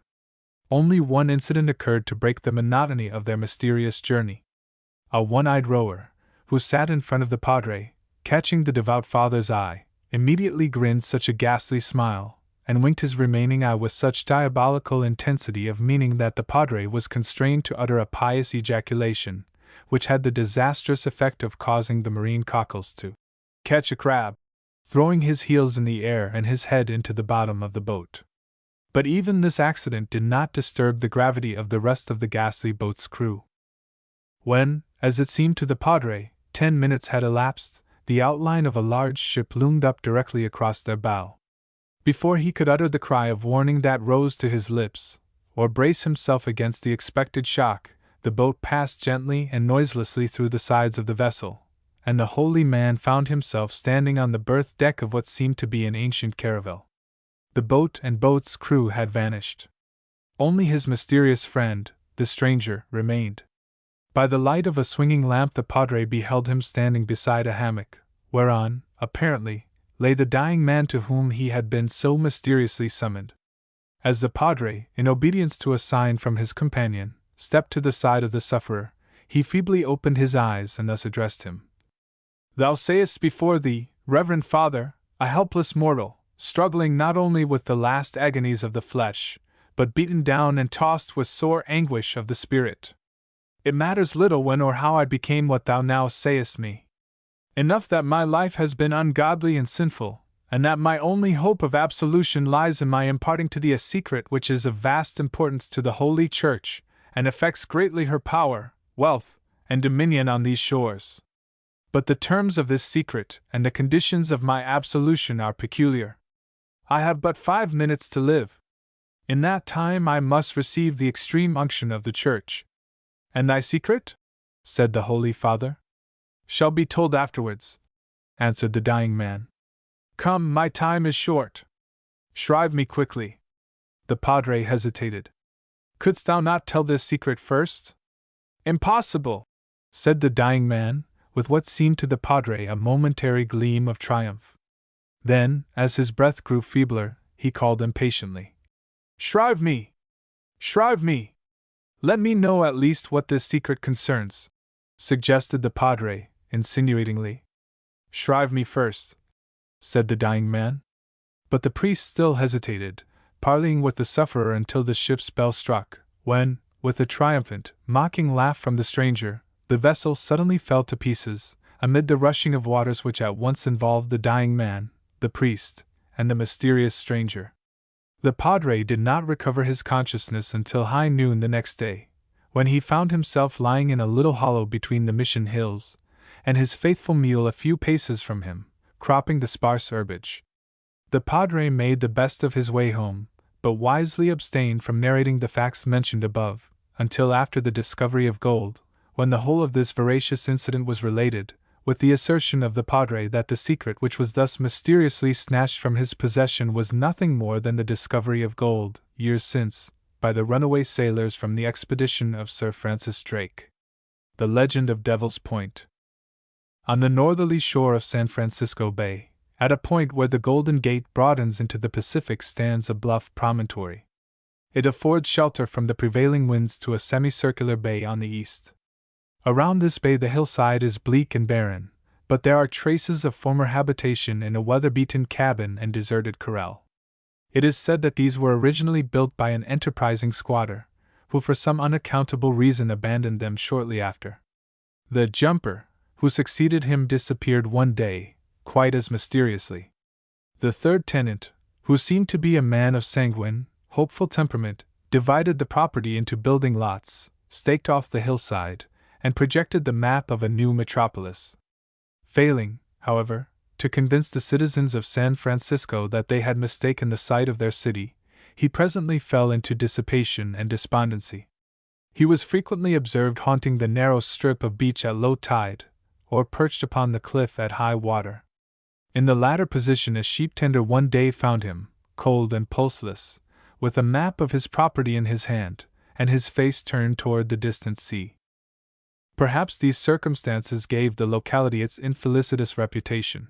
Only one incident occurred to break the monotony of their mysterious journey. A one-eyed rower, who sat in front of the padre, catching the devout father's eye, immediately grinned such a ghastly smile, and winked his remaining eye with such diabolical intensity of meaning that the padre was constrained to utter a pious ejaculation, which had the disastrous effect of causing the marine cockles to catch a crab, throwing his heels in the air and his head into the bottom of the boat. But even this accident did not disturb the gravity of the rest of the ghastly boat's crew. When, as it seemed to the padre, 10 minutes had elapsed, the outline of a large ship loomed up directly across their bow. Before he could utter the cry of warning that rose to his lips, or brace himself against the expected shock, the boat passed gently and noiselessly through the sides of the vessel, and the holy man found himself standing on the berth deck of what seemed to be an ancient caravel. The boat and boat's crew had vanished. Only his mysterious friend, the stranger, remained. By the light of a swinging lamp the padre beheld him standing beside a hammock, whereon, apparently, lay the dying man to whom he had been so mysteriously summoned. As the padre, in obedience to a sign from his companion, stepped to the side of the sufferer, he feebly opened his eyes and thus addressed him. "Thou sayest before thee, Reverend Father, a helpless mortal, struggling not only with the last agonies of the flesh, but beaten down and tossed with sore anguish of the spirit. It matters little when or how I became what thou now sayest me. Enough that my life has been ungodly and sinful, and that my only hope of absolution lies in my imparting to thee a secret which is of vast importance to the Holy Church, and affects greatly her power, wealth, and dominion on these shores. But the terms of this secret and the conditions of my absolution are peculiar. I have but 5 minutes to live. In that time I must receive the extreme unction of the Church. And thy secret?" said the Holy Father. "Shall be told afterwards," answered the dying man. "Come, my time is short. Shrive me quickly." The padre hesitated. "Couldst thou not tell this secret first?" "Impossible," said the dying man, with what seemed to the padre a momentary gleam of triumph. Then, as his breath grew feebler, he called impatiently, "Shrive me! Shrive me! Let me know at least what this secret concerns," suggested the padre, insinuatingly. "Shrive me first," said the dying man. But the priest still hesitated, parleying with the sufferer until the ship's bell struck, when, with a triumphant, mocking laugh from the stranger, the vessel suddenly fell to pieces, amid the rushing of waters which at once involved the dying man, the priest, and the mysterious stranger. The padre did not recover his consciousness until high noon the next day, when he found himself lying in a little hollow between the mission hills, and his faithful mule a few paces from him, cropping the sparse herbage. The padre made the best of his way home, but wisely abstained from narrating the facts mentioned above, until after the discovery of gold, when the whole of this veracious incident was related, with the assertion of the padre that the secret which was thus mysteriously snatched from his possession was nothing more than the discovery of gold, years since, by the runaway sailors from the expedition of Sir Francis Drake. The Legend of Devil's Point. On the northerly shore of San Francisco Bay, at a point where the Golden Gate broadens into the Pacific, stands a bluff promontory. It affords shelter from the prevailing winds to a semicircular bay on the east. Around this bay the hillside is bleak and barren, but there are traces of former habitation in a weather-beaten cabin and deserted corral. It is said that these were originally built by an enterprising squatter, who for some unaccountable reason abandoned them shortly after. The jumper, who succeeded him, disappeared one day, quite as mysteriously. The third tenant, who seemed to be a man of sanguine, hopeful temperament, divided the property into building lots, staked off the hillside, and projected the map of a new metropolis. Failing, however, to convince the citizens of San Francisco that they had mistaken the site of their city, he presently fell into dissipation and despondency. He was frequently observed haunting the narrow strip of beach at low tide, or perched upon the cliff at high water. In the latter position a sheep-tender one day found him, cold and pulseless, with a map of his property in his hand, and his face turned toward the distant sea. Perhaps these circumstances gave the locality its infelicitous reputation.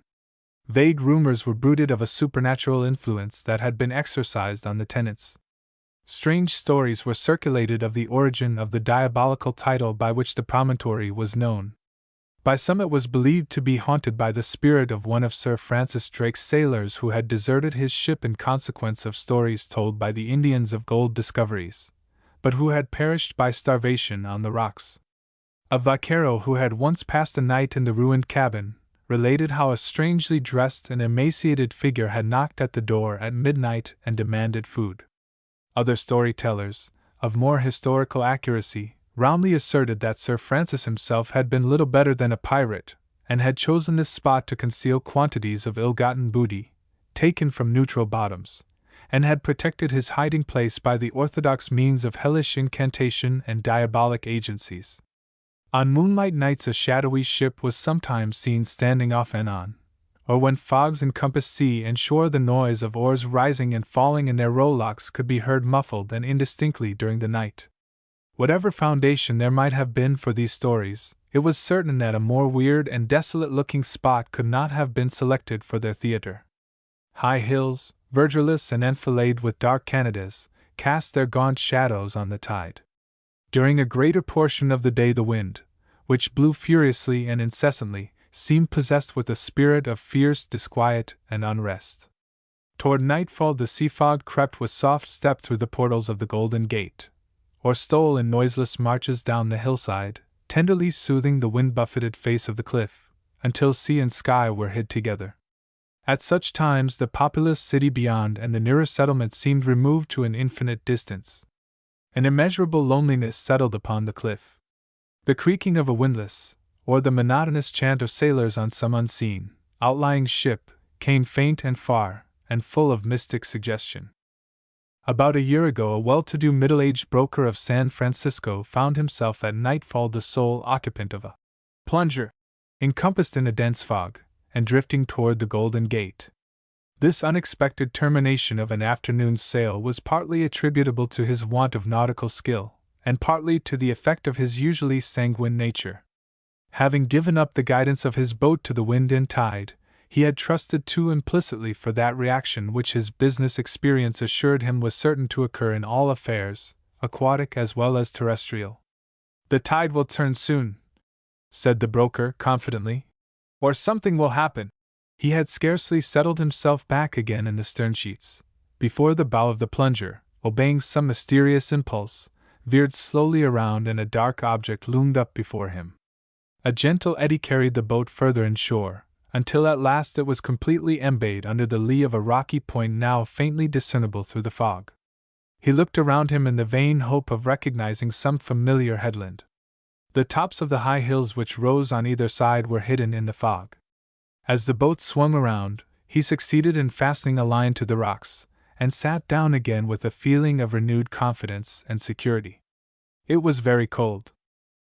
Vague rumors were bruited of a supernatural influence that had been exercised on the tenants. Strange stories were circulated of the origin of the diabolical title by which the promontory was known. By some it was believed to be haunted by the spirit of one of Sir Francis Drake's sailors who had deserted his ship in consequence of stories told by the Indians of gold discoveries, but who had perished by starvation on the rocks. A vaquero who had once passed a night in the ruined cabin related how a strangely dressed and emaciated figure had knocked at the door at midnight and demanded food. Other storytellers, of more historical accuracy, roundly asserted that Sir Francis himself had been little better than a pirate, and had chosen this spot to conceal quantities of ill-gotten booty, taken from neutral bottoms, and had protected his hiding place by the orthodox means of hellish incantation and diabolic agencies. On moonlight nights a shadowy ship was sometimes seen standing off and on, or when fogs encompassed sea and shore the noise of oars rising and falling in their rowlocks could be heard muffled and indistinctly during the night. Whatever foundation there might have been for these stories, it was certain that a more weird and desolate-looking spot could not have been selected for their theatre. High hills, verdureless and enfiladed with dark canadas, cast their gaunt shadows on the tide. During a greater portion of the day the wind, which blew furiously and incessantly, seemed possessed with a spirit of fierce disquiet and unrest. Toward nightfall the sea fog crept with soft step through the portals of the Golden Gate, or stole in noiseless marches down the hillside, tenderly soothing the wind-buffeted face of the cliff, until sea and sky were hid together. At such times the populous city beyond and the nearer settlements seemed removed to an infinite distance. An immeasurable loneliness settled upon the cliff. The creaking of a windlass, or the monotonous chant of sailors on some unseen, outlying ship, came faint and far, and full of mystic suggestion. About a year ago a well-to-do middle-aged broker of San Francisco found himself at nightfall the sole occupant of a plunger, encompassed in a dense fog, and drifting toward the Golden Gate. This unexpected termination of an afternoon's sail was partly attributable to his want of nautical skill, and partly to the effect of his usually sanguine nature. Having given up the guidance of his boat to the wind and tide, he had trusted too implicitly for that reaction which his business experience assured him was certain to occur in all affairs, aquatic as well as terrestrial. "The tide will turn soon," said the broker confidently, "or something will happen." He had scarcely settled himself back again in the stern sheets, before the bow of the plunger, obeying some mysterious impulse, veered slowly around and a dark object loomed up before him. A gentle eddy carried the boat further inshore, until at last it was completely embayed under the lee of a rocky point now faintly discernible through the fog. He looked around him in the vain hope of recognizing some familiar headland. The tops of the high hills which rose on either side were hidden in the fog. As the boat swung around, he succeeded in fastening a line to the rocks, and sat down again with a feeling of renewed confidence and security. It was very cold.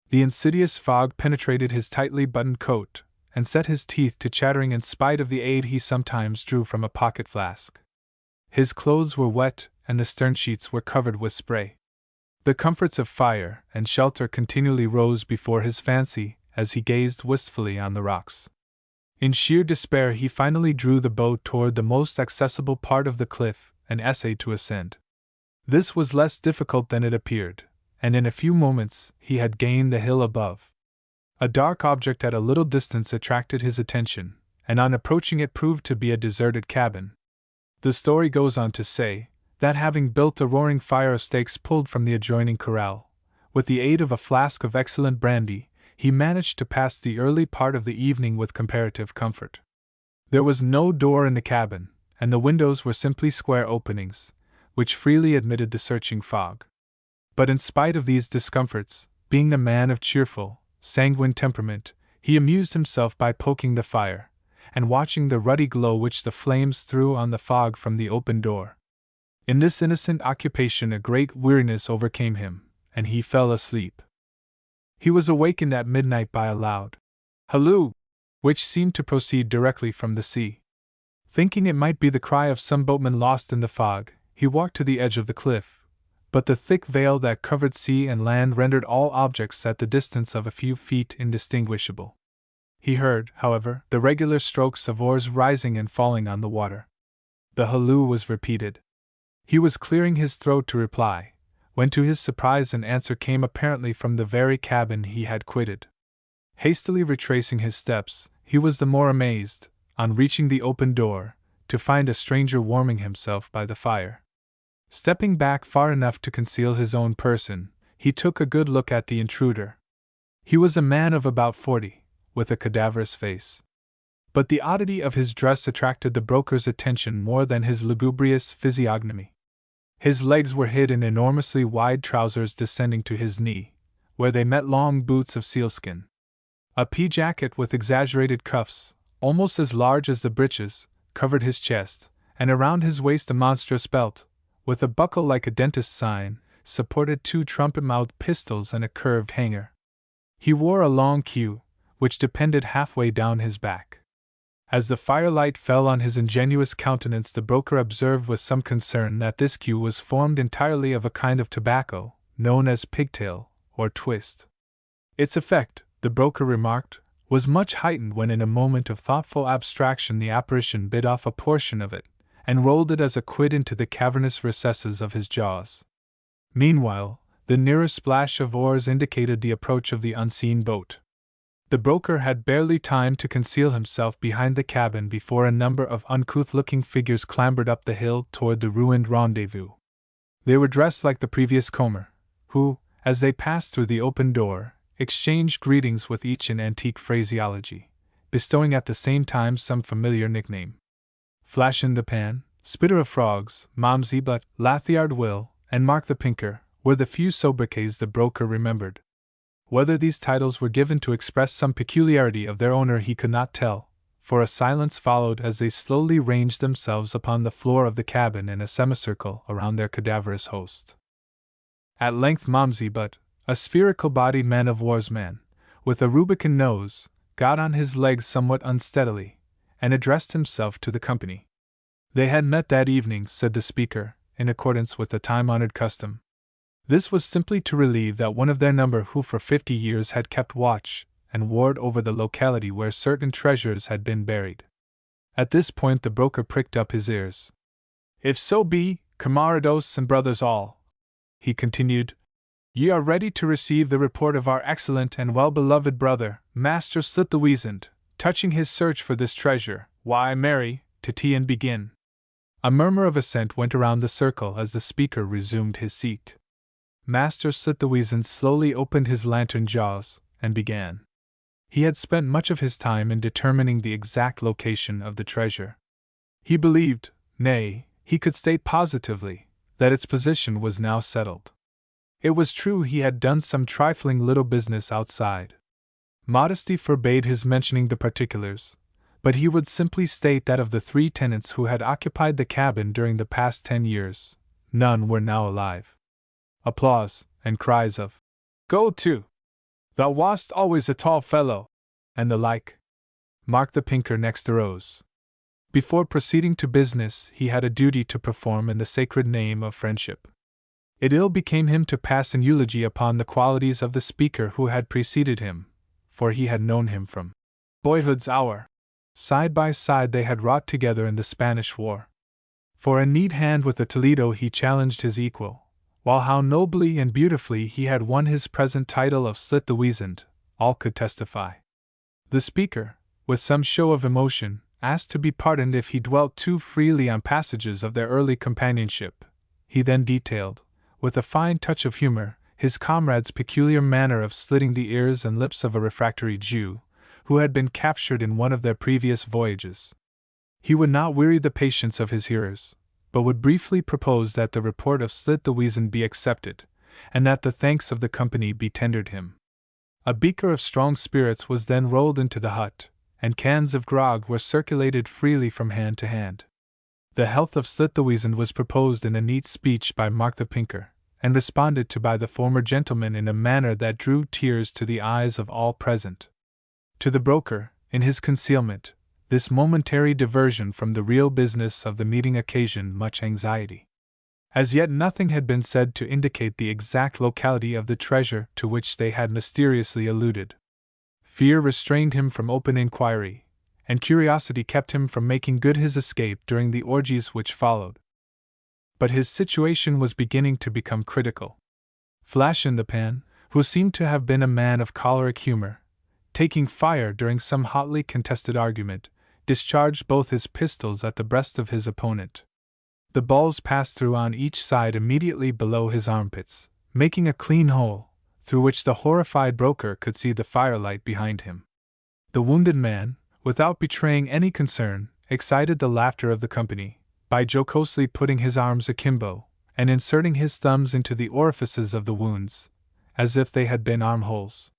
The insidious fog penetrated his tightly buttoned coat, and set his teeth to chattering in spite of the aid he sometimes drew from a pocket flask. His clothes were wet, and the stern sheets were covered with spray. The comforts of fire and shelter continually rose before his fancy as he gazed wistfully on the rocks. In sheer despair he finally drew the boat toward the most accessible part of the cliff and essayed to ascend. This was less difficult than it appeared, and in a few moments he had gained the hill above. A dark object at a little distance attracted his attention, and on approaching it proved to be a deserted cabin. The story goes on to say that having built a roaring fire of stakes pulled from the adjoining corral, with the aid of a flask of excellent brandy, he managed to pass the early part of the evening with comparative comfort. There was no door in the cabin, and the windows were simply square openings, which freely admitted the searching fog. But in spite of these discomforts, being a man of cheerful, sanguine temperament, he amused himself by poking the fire, and watching the ruddy glow which the flames threw on the fog from the open door. In this innocent occupation a great weariness overcame him, and he fell asleep. He was awakened at midnight by a loud halloo, which seemed to proceed directly from the sea. Thinking it might be the cry of some boatman lost in the fog, he walked to the edge of the cliff, but the thick veil that covered sea and land rendered all objects at the distance of a few feet indistinguishable. He heard, however, the regular strokes of oars rising and falling on the water. The halloo was repeated. He was clearing his throat to reply, when to his surprise an answer came apparently from the very cabin he had quitted. Hastily retracing his steps, he was the more amazed, on reaching the open door, to find a stranger warming himself by the fire. Stepping back far enough to conceal his own person, he took a good look at the intruder. He was a man of about 40, with a cadaverous face. But the oddity of his dress attracted the broker's attention more than his lugubrious physiognomy. His legs were hid in enormously wide trousers descending to his knee, where they met long boots of sealskin. A pea jacket with exaggerated cuffs, almost as large as the breeches, covered his chest, and around his waist a monstrous belt, with a buckle like a dentist's sign, supported 2 trumpet-mouthed pistols and a curved hanger. He wore a long queue, which depended halfway down his back. As the firelight fell on his ingenuous countenance, the broker observed with some concern that this queue was formed entirely of a kind of tobacco, known as pigtail, or twist. Its effect, the broker remarked, was much heightened when in a moment of thoughtful abstraction the apparition bit off a portion of it, and rolled it as a quid into the cavernous recesses of his jaws. Meanwhile, the nearer splash of oars indicated the approach of the unseen boat. The broker had barely time to conceal himself behind the cabin before a number of uncouth-looking figures clambered up the hill toward the ruined rendezvous. They were dressed like the previous comer, who, as they passed through the open door, exchanged greetings with each in antique phraseology, bestowing at the same time some familiar nickname. Flash in the Pan, Spitter of Frogs, Momsey Butt, Lathyard Will, and Mark the Pinker were the few sobriquets the broker remembered. Whether these titles were given to express some peculiarity of their owner he could not tell, for a silence followed as they slowly ranged themselves upon the floor of the cabin in a semicircle around their cadaverous host. At length Momsey Butt, a spherical-bodied man-of-war's man, with a rubicund nose, got on his legs somewhat unsteadily, and addressed himself to the company. They had met that evening, said the speaker, in accordance with the time-honored custom. This was simply to relieve that one of their number who for 50 years had kept watch and ward over the locality where certain treasures had been buried. At this point the broker pricked up his ears. "If so be, camarados and brothers all," he continued, "ye are ready to receive the report of our excellent and well-beloved brother, Master Slittheweasand, touching his search for this treasure, why, marry, to tea and begin." A murmur of assent went around the circle as the speaker resumed his seat. Master Slittheweasand slowly opened his lantern jaws, and began. He had spent much of his time in determining the exact location of the treasure. He believed, nay, he could state positively, that its position was now settled. It was true he had done some trifling little business outside. Modesty forbade his mentioning the particulars, but he would simply state that of the 3 tenants who had occupied the cabin during the past 10 years, none were now alive. Applause, and cries of, "Go to! Thou wast always a tall fellow!" and the like. Mark the Pinker next arose. Before proceeding to business, he had a duty to perform in the sacred name of friendship. It ill became him to pass an eulogy upon the qualities of the speaker who had preceded him, for he had known him from boyhood's hour. Side by side they had wrought together in the Spanish War. For a neat hand with the Toledo he challenged his equal, while how nobly and beautifully he had won his present title of Slittheweasand, all could testify. The speaker, with some show of emotion, asked to be pardoned if he dwelt too freely on passages of their early companionship. He then detailed, with a fine touch of humor, his comrade's peculiar manner of slitting the ears and lips of a refractory Jew, who had been captured in one of their previous voyages. He would not weary the patience of his hearers, but would briefly propose that the report of Slittheweasand be accepted, and that the thanks of the company be tendered him. A beaker of strong spirits was then rolled into the hut, and cans of grog were circulated freely from hand to hand. The health of Slittheweasand was proposed in a neat speech by Mark the Pinker, and responded to by the former gentleman in a manner that drew tears to the eyes of all present. To the broker, in his concealment, this momentary diversion from the real business of the meeting occasioned much anxiety. As yet nothing had been said to indicate the exact locality of the treasure to which they had mysteriously alluded. Fear restrained him from open inquiry, and curiosity kept him from making good his escape during the orgies which followed. But his situation was beginning to become critical. Flash in the Pan, who seemed to have been a man of choleric humor, taking fire during some hotly contested argument, discharged both his pistols at the breast of his opponent. The balls passed through on each side immediately below his armpits, making a clean hole, through which the horrified broker could see the firelight behind him. The wounded man, without betraying any concern, excited the laughter of the company, by jocosely putting his arms akimbo, and inserting his thumbs into the orifices of the wounds, as if they had been armholes.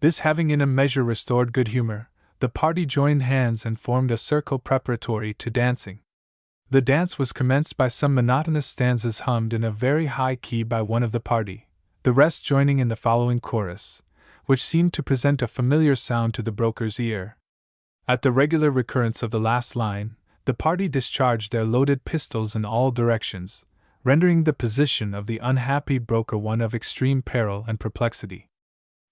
This having in a measure restored good humor, the party joined hands and formed a circle preparatory to dancing. The dance was commenced by some monotonous stanzas hummed in a very high key by one of the party, the rest joining in the following chorus, which seemed to present a familiar sound to the broker's ear. At the regular recurrence of the last line, the party discharged their loaded pistols in all directions, rendering the position of the unhappy broker one of extreme peril and perplexity.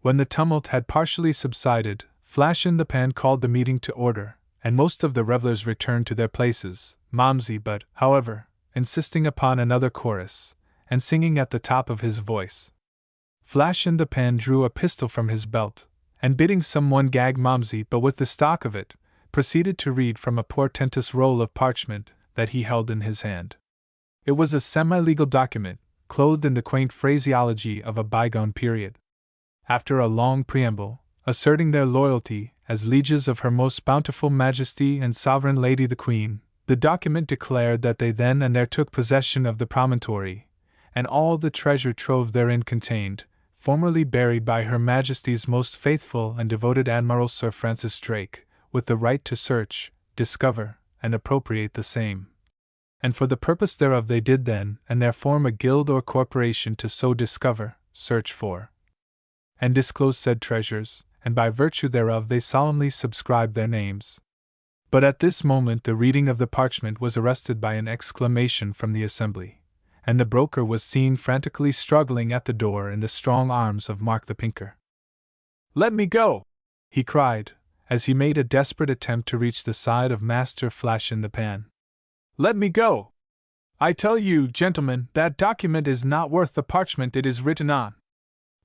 When the tumult had partially subsided, Flash in the Pan called the meeting to order, and most of the revelers returned to their places, Momsey but, however, insisting upon another chorus, and singing at the top of his voice. Flash in the Pan drew a pistol from his belt, and bidding someone gag Momsey but with the stock of it, proceeded to read from a portentous roll of parchment that he held in his hand. It was a semi-legal document, clothed in the quaint phraseology of a bygone period. After a long preamble, asserting their loyalty as lieges of Her Most Bountiful Majesty and Sovereign Lady the Queen, the document declared that they then and there took possession of the promontory, and all the treasure trove therein contained, formerly buried by Her Majesty's most faithful and devoted Admiral Sir Francis Drake, with the right to search, discover, and appropriate the same. And for the purpose thereof they did then and there form a guild or corporation to so discover, search for, and disclose said treasures, and by virtue thereof they solemnly subscribe their names. But at this moment the reading of the parchment was arrested by an exclamation from the assembly, and the broker was seen frantically struggling at the door in the strong arms of Mark the Pinker. "Let me go!" he cried, as he made a desperate attempt to reach the side of Master Flash in the Pan. "Let me go! I tell you, gentlemen, that document is not worth the parchment it is written on.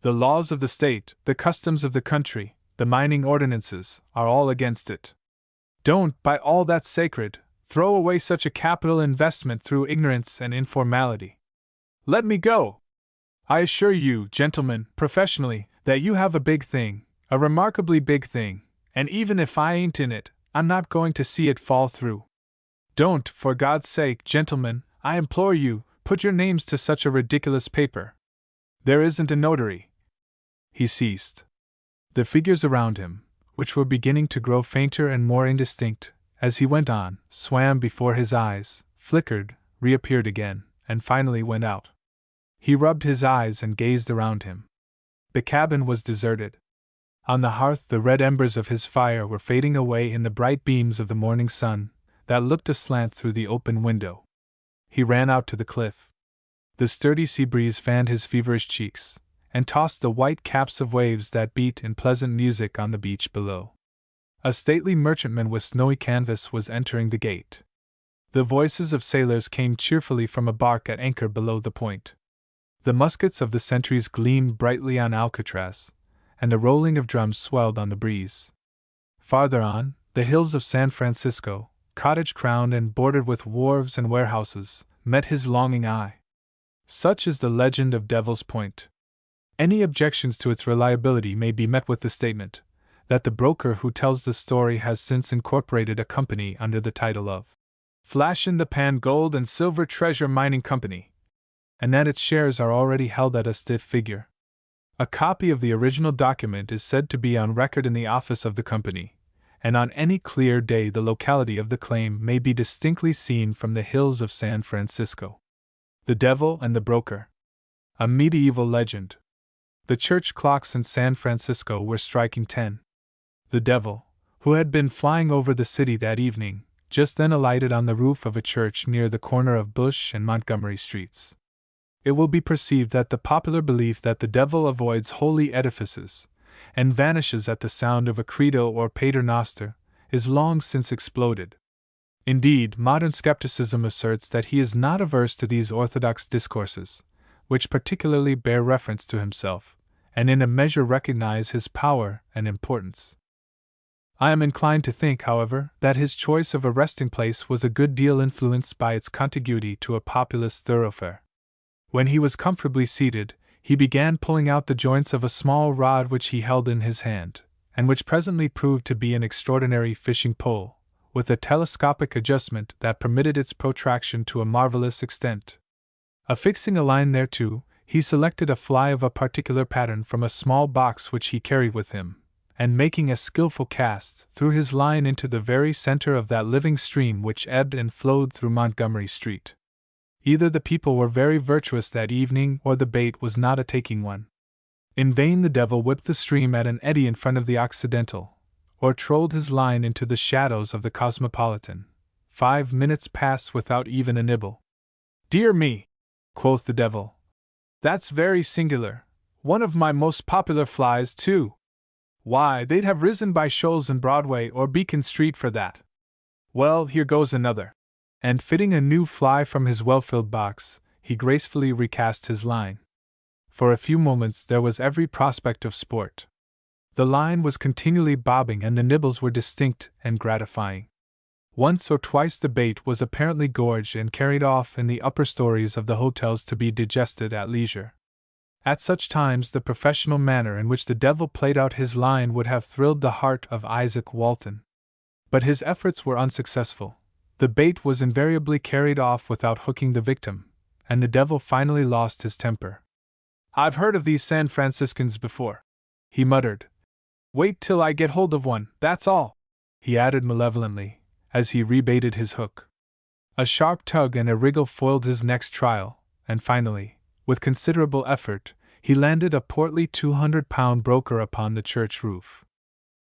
The laws of the state, the customs of the country, the mining ordinances, are all against it. Don't, by all that's sacred, throw away such a capital investment through ignorance and informality. Let me go! I assure you, gentlemen, professionally, that you have a big thing, a remarkably big thing, and even if I ain't in it, I'm not going to see it fall through. Don't, for God's sake, gentlemen, I implore you, put your names to such a ridiculous paper. There isn't a notary." He ceased. The figures around him, which were beginning to grow fainter and more indistinct, as he went on, swam before his eyes, flickered, reappeared again, and finally went out. He rubbed his eyes and gazed around him. The cabin was deserted. On the hearth the red embers of his fire were fading away in the bright beams of the morning sun, that looked aslant through the open window. He ran out to the cliff. The sturdy sea breeze fanned his feverish cheeks, and tossed the white caps of waves that beat in pleasant music on the beach below. A stately merchantman with snowy canvas was entering the gate. The voices of sailors came cheerfully from a bark at anchor below the point. The muskets of the sentries gleamed brightly on Alcatraz, and the rolling of drums swelled on the breeze. Farther on, the hills of San Francisco, cottage-crowned and bordered with wharves and warehouses, met his longing eye. Such is the legend of Devil's Point. Any objections to its reliability may be met with the statement that the broker who tells the story has since incorporated a company under the title of Flash in the Pan Gold and Silver Treasure Mining Company, and that its shares are already held at a stiff figure. A copy of the original document is said to be on record in the office of the company, and on any clear day the locality of the claim may be distinctly seen from the hills of San Francisco. The Devil and the Broker. A medieval legend. The church clocks in San Francisco were striking 10. The devil, who had been flying over the city that evening, just then alighted on the roof of a church near the corner of Bush and Montgomery Streets. It will be perceived that the popular belief that the devil avoids holy edifices, and vanishes at the sound of a credo or paternoster, is long since exploded. Indeed, modern skepticism asserts that he is not averse to these orthodox discourses, which particularly bear reference to himself, and in a measure recognize his power and importance. I am inclined to think, however, that his choice of a resting place was a good deal influenced by its contiguity to a populous thoroughfare. When he was comfortably seated, he began pulling out the joints of a small rod which he held in his hand, and which presently proved to be an extraordinary fishing pole, with a telescopic adjustment that permitted its protraction to a marvelous extent. Affixing a line thereto, he selected a fly of a particular pattern from a small box which he carried with him, and making a skillful cast, threw his line into the very center of that living stream which ebbed and flowed through Montgomery Street. Either the people were very virtuous that evening, or the bait was not a taking one. In vain the devil whipped the stream at an eddy in front of the Occidental, or trolled his line into the shadows of the Cosmopolitan. 5 minutes passed without even a nibble. "Dear me," quoth the devil, "that's very singular. One of my most popular flies, too. Why, they'd have risen by shoals in Broadway or Beacon Street for that. Well, here goes another." And fitting a new fly from his well-filled box, he gracefully recast his line. For a few moments there was every prospect of sport. The line was continually bobbing and the nibbles were distinct and gratifying. Once or twice the bait was apparently gorged and carried off in the upper stories of the hotels to be digested at leisure. At such times the professional manner in which the devil played out his line would have thrilled the heart of Isaac Walton. But his efforts were unsuccessful. The bait was invariably carried off without hooking the victim, and the devil finally lost his temper. "I've heard of these San Franciscans before," he muttered. "Wait till I get hold of one, that's all," he added malevolently, as he rebaited his hook. A sharp tug and a wriggle foiled his next trial, and finally, with considerable effort, he landed a portly 200-pound broker upon the church roof.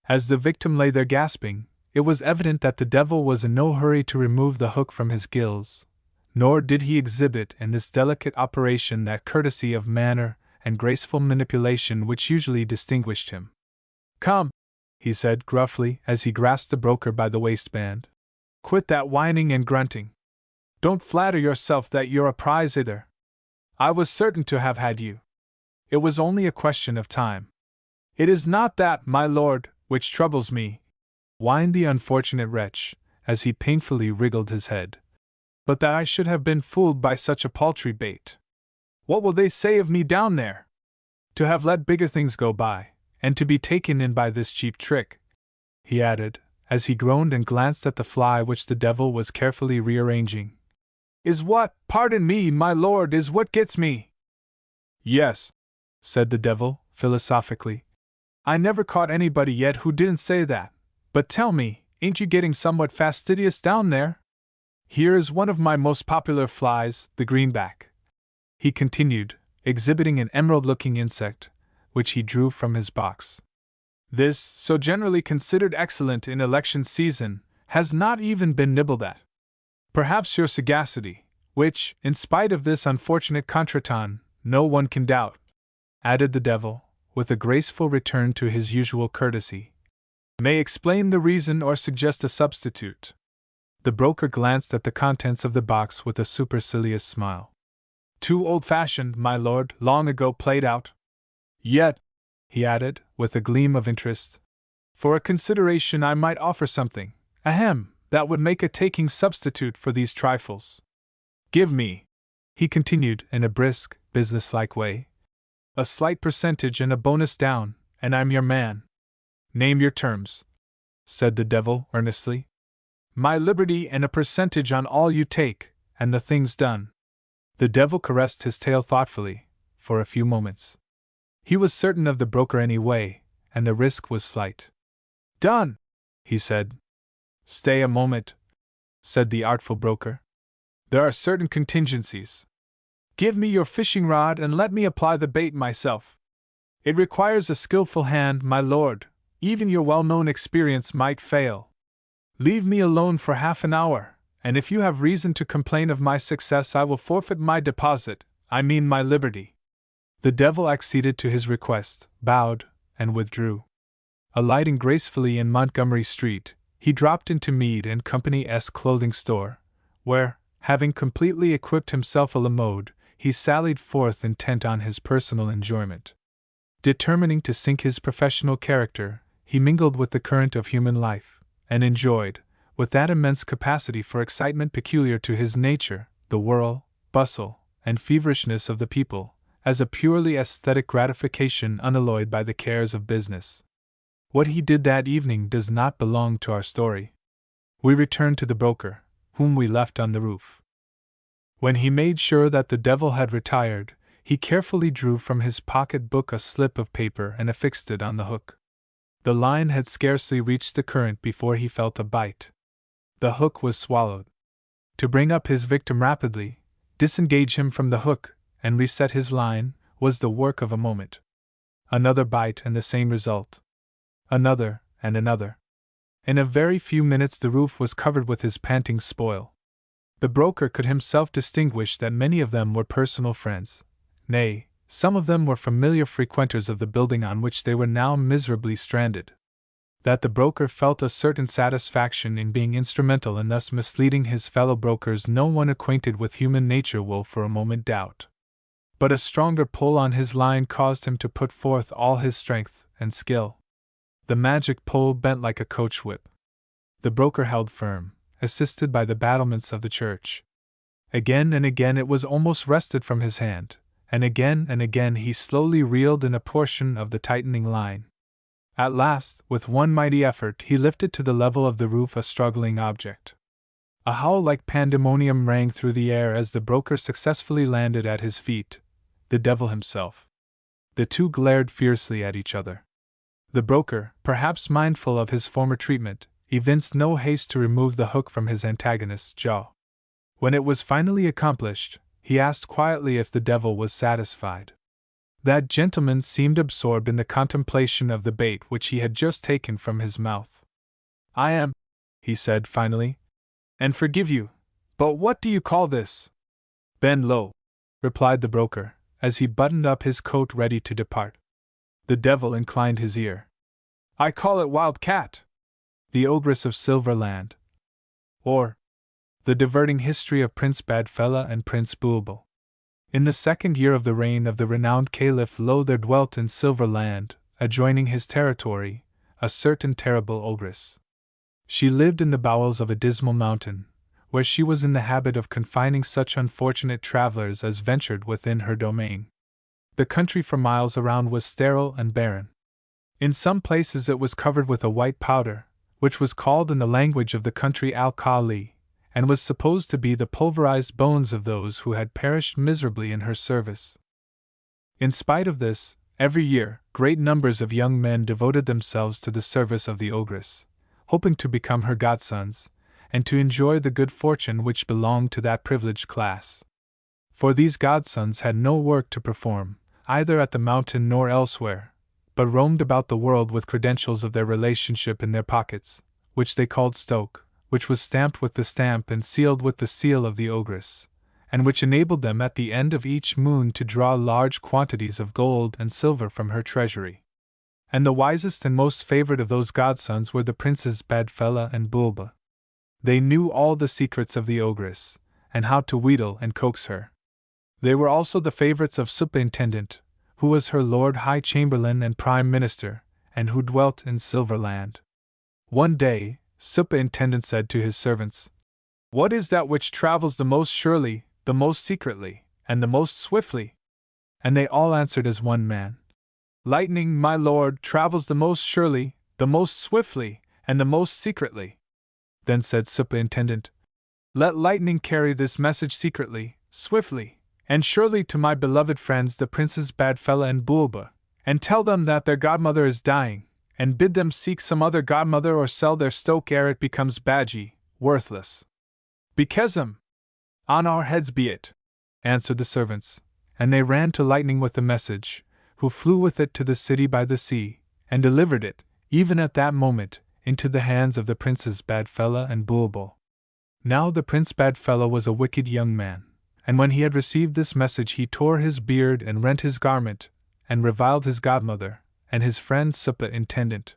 As the victim lay there gasping, it was evident that the devil was in no hurry to remove the hook from his gills, nor did he exhibit in this delicate operation that courtesy of manner and graceful manipulation which usually distinguished him. "Come," he said gruffly as he grasped the broker by the waistband. "Quit that whining and grunting. Don't flatter yourself that you're a prize either. I was certain to have had you. It was only a question of time. It is not that, my lord, which troubles me," whined the unfortunate wretch, as he painfully wriggled his head, "but that I should have been fooled by such a paltry bait. What will they say of me down there? To have let bigger things go by, and to be taken in by this cheap trick," he added, as he groaned and glanced at the fly which the devil was carefully rearranging, "is what, pardon me, my lord, is what gets me." "Yes," said the devil, philosophically. "I never caught anybody yet who didn't say that. But tell me, ain't you getting somewhat fastidious down there? Here is one of my most popular flies, the greenback," he continued, exhibiting an emerald-looking insect, which he drew from his box. "This, so generally considered excellent in election season, has not even been nibbled at. Perhaps your sagacity, which, in spite of this unfortunate contretemps, no one can doubt," added the devil, with a graceful return to his usual courtesy, "may explain the reason or suggest a substitute." The broker glanced at the contents of the box with a supercilious smile. "Too old-fashioned, my lord, long ago played out. Yet," he added, with a gleam of interest, "for a consideration I might offer something, ahem, that would make a taking substitute for these trifles. Give me," he continued in a brisk, businesslike way, "a slight percentage and a bonus down, and I'm your man." "Name your terms," said the devil earnestly. "My liberty and a percentage on all you take, and the thing's done." The devil caressed his tail thoughtfully, for a few moments. He was certain of the broker anyway, and the risk was slight. "Done," he said. "Stay a moment," said the artful broker. "There are certain contingencies. Give me your fishing rod and let me apply the bait myself. It requires a skillful hand, my lord. Even your well-known experience might fail." Leave me alone for half an hour, and if you have reason to complain of my success, I will forfeit my deposit, I mean my liberty." The devil acceded to his request, bowed, and withdrew. Alighting gracefully in Montgomery Street, he dropped into Mead and Company's clothing store, where, having completely equipped himself a la mode, he sallied forth intent on his personal enjoyment. Determining to sink his professional character, he mingled with the current of human life, and enjoyed, with that immense capacity for excitement peculiar to his nature, the whirl, bustle, and feverishness of the people, as a purely aesthetic gratification unalloyed by the cares of business. What he did that evening does not belong to our story. We return to the broker, whom we left on the roof. When he made sure that the devil had retired, he carefully drew from his pocket-book a slip of paper and affixed it on the hook. The line had scarcely reached the current before he felt a bite. The hook was swallowed. To bring up his victim rapidly, disengage him from the hook, and reset his line, was the work of a moment. Another bite and the same result. Another, and another. In a very few minutes the roof was covered with his panting spoil. The broker could himself distinguish that many of them were personal friends. Nay, some of them were familiar frequenters of the building on which they were now miserably stranded. That the broker felt a certain satisfaction in being instrumental in thus misleading his fellow brokers no one acquainted with human nature will for a moment doubt. But a stronger pull on his line caused him to put forth all his strength and skill. The magic pole bent like a coach whip. The broker held firm, assisted by the battlements of the church. Again and again it was almost wrested from his hand, and again he slowly reeled in a portion of the tightening line. At last, with one mighty effort, he lifted to the level of the roof a struggling object. A howl like pandemonium rang through the air as the broker successfully landed at his feet, the devil himself. The two glared fiercely at each other. The broker, perhaps mindful of his former treatment, evinced no haste to remove the hook from his antagonist's jaw. When it was finally accomplished, he asked quietly if the devil was satisfied. That gentleman seemed absorbed in the contemplation of the bait which he had just taken from his mouth. "I am," he said finally, "and forgive you, but what do you call this?" "Bend low," replied the broker, as he buttoned up his coat ready to depart. The devil inclined his ear. "I call it Wild Cat, the Ogress of Silverland, or The Diverting History of Prince Badfella and Prince Bulbul. In the second year of the reign of the renowned Caliph Lo there dwelt in Silverland, adjoining his territory, a certain terrible ogress. She lived in the bowels of a dismal mountain, where she was in the habit of confining such unfortunate travelers as ventured within her domain. The country for miles around was sterile and barren. In some places it was covered with a white powder, which was called in the language of the country alkali, and was supposed to be the pulverized bones of those who had perished miserably in her service. In spite of this, every year, great numbers of young men devoted themselves to the service of the ogress, hoping to become her godsons, and to enjoy the good fortune which belonged to that privileged class. For these godsons had no work to perform, either at the mountain nor elsewhere, but roamed about the world with credentials of their relationship in their pockets, which they called stoke, which was stamped with the stamp and sealed with the seal of the ogress, and which enabled them at the end of each moon to draw large quantities of gold and silver from her treasury. And the wisest and most favored of those godsons were the princes Badfella and Bulba. They knew all the secrets of the ogress, and how to wheedle and coax her. They were also the favorites of Superintendent, who was her Lord High Chamberlain and Prime Minister, and who dwelt in Silverland. One day, Superintendent said to his servants, "What is that which travels the most surely, the most secretly, and the most swiftly?" And they all answered as one man, "Lightning, my lord, travels the most surely, the most swiftly, and the most secretly." Then said Superintendent, "Let lightning carry this message secretly, swiftly, and surely to my beloved friends the Princes Badfella and Bulba, and tell them that their godmother is dying, and bid them seek some other godmother or sell their stoke ere it becomes badgy, worthless." "Bekesam! On our heads be it," answered the servants, and they ran to Lightning with the message, who flew with it to the city by the sea, and delivered it, even at that moment, into the hands of the Princes Badfella and Bulbul. Now the Prince Badfella was a wicked young man, and when he had received this message he tore his beard and rent his garment, and reviled his godmother, and his friend superintendent.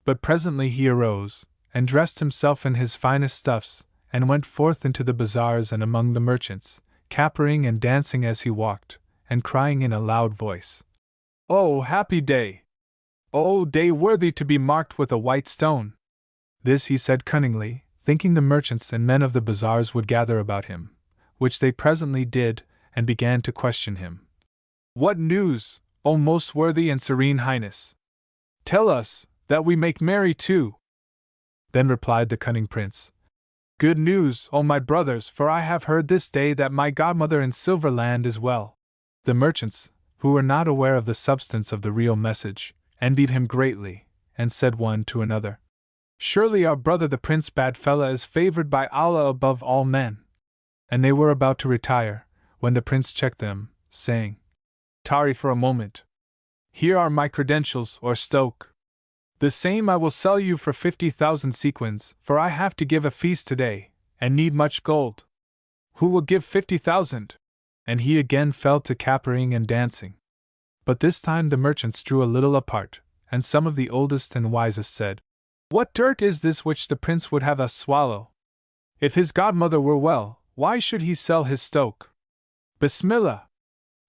But presently he arose, and dressed himself in his finest stuffs, and went forth into the bazaars and among the merchants, capering and dancing as he walked, and crying in a loud voice, "Oh, happy day! Oh, day worthy to be marked with a white stone!" This he said cunningly, thinking the merchants and men of the bazaars would gather about him, which they presently did, and began to question him. "What news, O most worthy and serene highness? Tell us, that we make merry too." Then replied the cunning prince, "Good news, O my brothers, for I have heard this day that my godmother in Silverland is well." The merchants, who were not aware of the substance of the real message, envied him greatly, and said one to another, "Surely our brother the Prince Badfella is favored by Allah above all men." And they were about to retire, when the prince checked them, saying, "Tarry for a moment. Here are my credentials or stoke. The same I will sell you for 50,000 sequins, for I have to give a feast today, and need much gold. Who will give 50,000? And he again fell to capering and dancing. But this time the merchants drew a little apart, and some of the oldest and wisest said, "What dirt is this which the prince would have us swallow? If his godmother were well, why should he sell his stoke? Bismillah!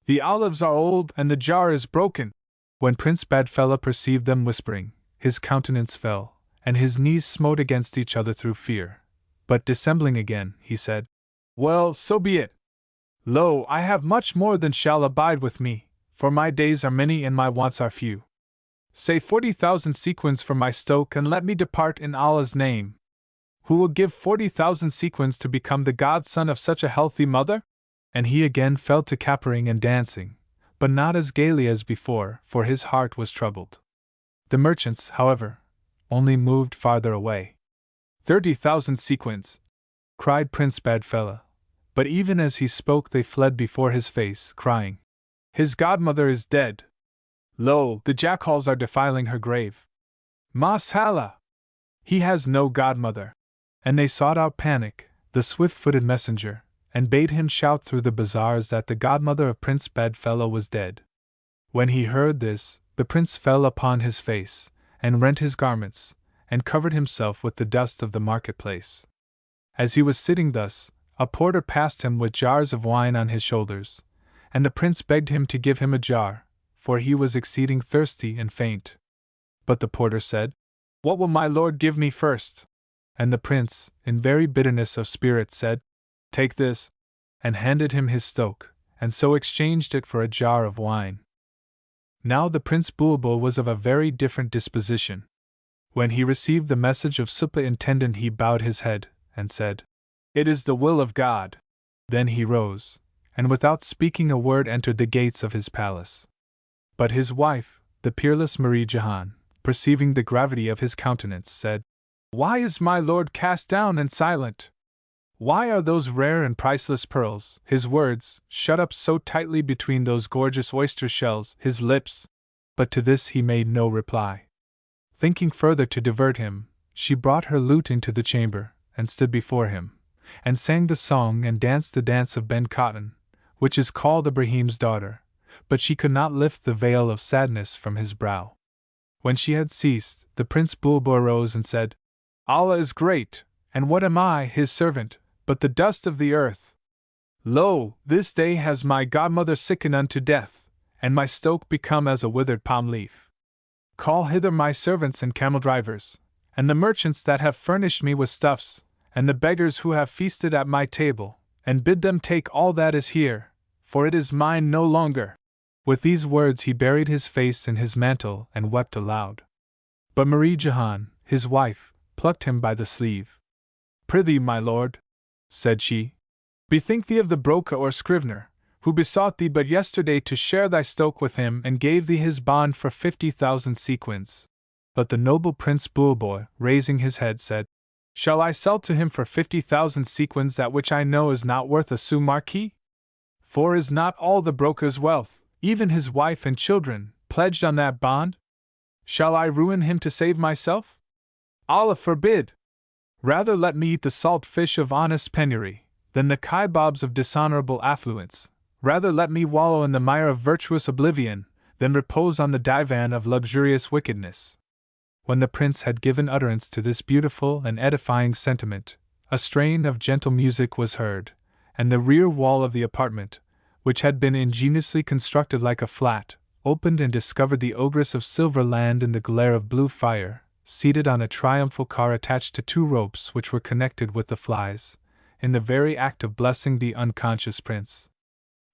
The olives are old and the jar is broken." When Prince Badfella perceived them whispering, his countenance fell, and his knees smote against each other through fear. But dissembling again, he said, "Well, so be it. Lo, I have much more than shall abide with me, for my days are many and my wants are few. Say 40,000 sequins for my stoke and let me depart in Allah's name. Who will give 40,000 sequins to become the godson of such a healthy mother?" And he again fell to capering and dancing, but not as gaily as before, for his heart was troubled. The merchants, however, only moved farther away. 30,000 sequins! Cried Prince Badfella, but even as he spoke they fled before his face, crying, "His godmother is dead! Lo, the jackals are defiling her grave! Mashallah! He has no godmother!" And they sought out Panic, the swift-footed messenger, and bade him shout through the bazaars that the godmother of Prince Badfella was dead. When he heard this, the prince fell upon his face, and rent his garments, and covered himself with the dust of the marketplace. As he was sitting thus, a porter passed him with jars of wine on his shoulders, and the prince begged him to give him a jar, for he was exceeding thirsty and faint. But the porter said, "What will my lord give me first?" And the prince, in very bitterness of spirit, said, "Take this," and handed him his stoke, and so exchanged it for a jar of wine. Now the Prince Bulbul was of a very different disposition. When he received the message of superintendent he bowed his head, and said, "It is the will of God." Then he rose, and without speaking a word entered the gates of his palace. But his wife, the peerless Marie Jahan, perceiving the gravity of his countenance, said, "Why is my lord cast down and silent? Why are those rare and priceless pearls, his words, shut up so tightly between those gorgeous oyster shells, his lips?" But to this he made no reply. Thinking further to divert him, she brought her lute into the chamber, and stood before him, and sang the song and danced the dance of Ben Cotton, which is called Ibrahim's daughter, but she could not lift the veil of sadness from his brow. When she had ceased, the Prince Bulbul rose and said, "Allah is great, and what am I, his servant, but the dust of the earth? Lo, this day has my godmother sickened unto death, and my stoke become as a withered palm leaf. Call hither my servants and camel drivers, and the merchants that have furnished me with stuffs, and the beggars who have feasted at my table, and bid them take all that is here, for it is mine no longer." With these words he buried his face in his mantle and wept aloud. But Marie Jahan, his wife, plucked him by the sleeve. "Prithee, my lord," said she, "bethink thee of the broker or scrivener, who besought thee but yesterday to share thy stoke with him and gave thee his bond for 50,000 sequins." But the noble Prince Bulbul, raising his head, said, "Shall I sell to him for 50,000 sequins that which I know is not worth a sou marquis? For is not all the broker's wealth, even his wife and children, pledged on that bond? Shall I ruin him to save myself? Allah forbid! Rather let me eat the salt fish of honest penury, than the kebabs of dishonorable affluence. Rather let me wallow in the mire of virtuous oblivion, than repose on the divan of luxurious wickedness. When the prince had given utterance to this beautiful and edifying sentiment, a strain of gentle music was heard, and the rear wall of the apartment, which had been ingeniously constructed like a flat, opened and discovered the ogress of Silverland in the glare of blue fire, seated on a triumphal car attached to two ropes which were connected with the flies, in the very act of blessing the unconscious prince.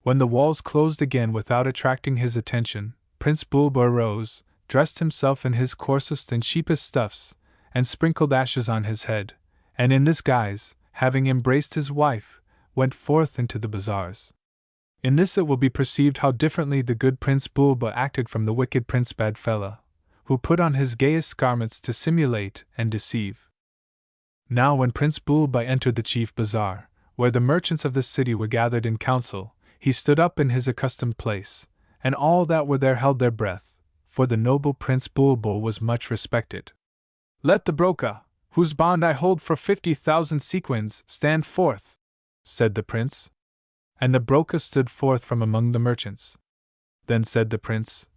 When the walls closed again without attracting his attention, Prince Bulba rose, dressed himself in his coarsest and cheapest stuffs, and sprinkled ashes on his head, and in this guise, having embraced his wife, went forth into the bazaars. In this it will be perceived how differently the good Prince Bulba acted from the wicked Prince Badfella, who put on his gayest garments to simulate and deceive. Now when Prince Bulba entered the chief bazaar, where the merchants of the city were gathered in council, he stood up in his accustomed place, and all that were there held their breath, for the noble Prince Bulbul was much respected. "Let the broker, whose bond I hold for 50,000 sequins, stand forth," said the prince. And the broker stood forth from among the merchants. Then said the prince,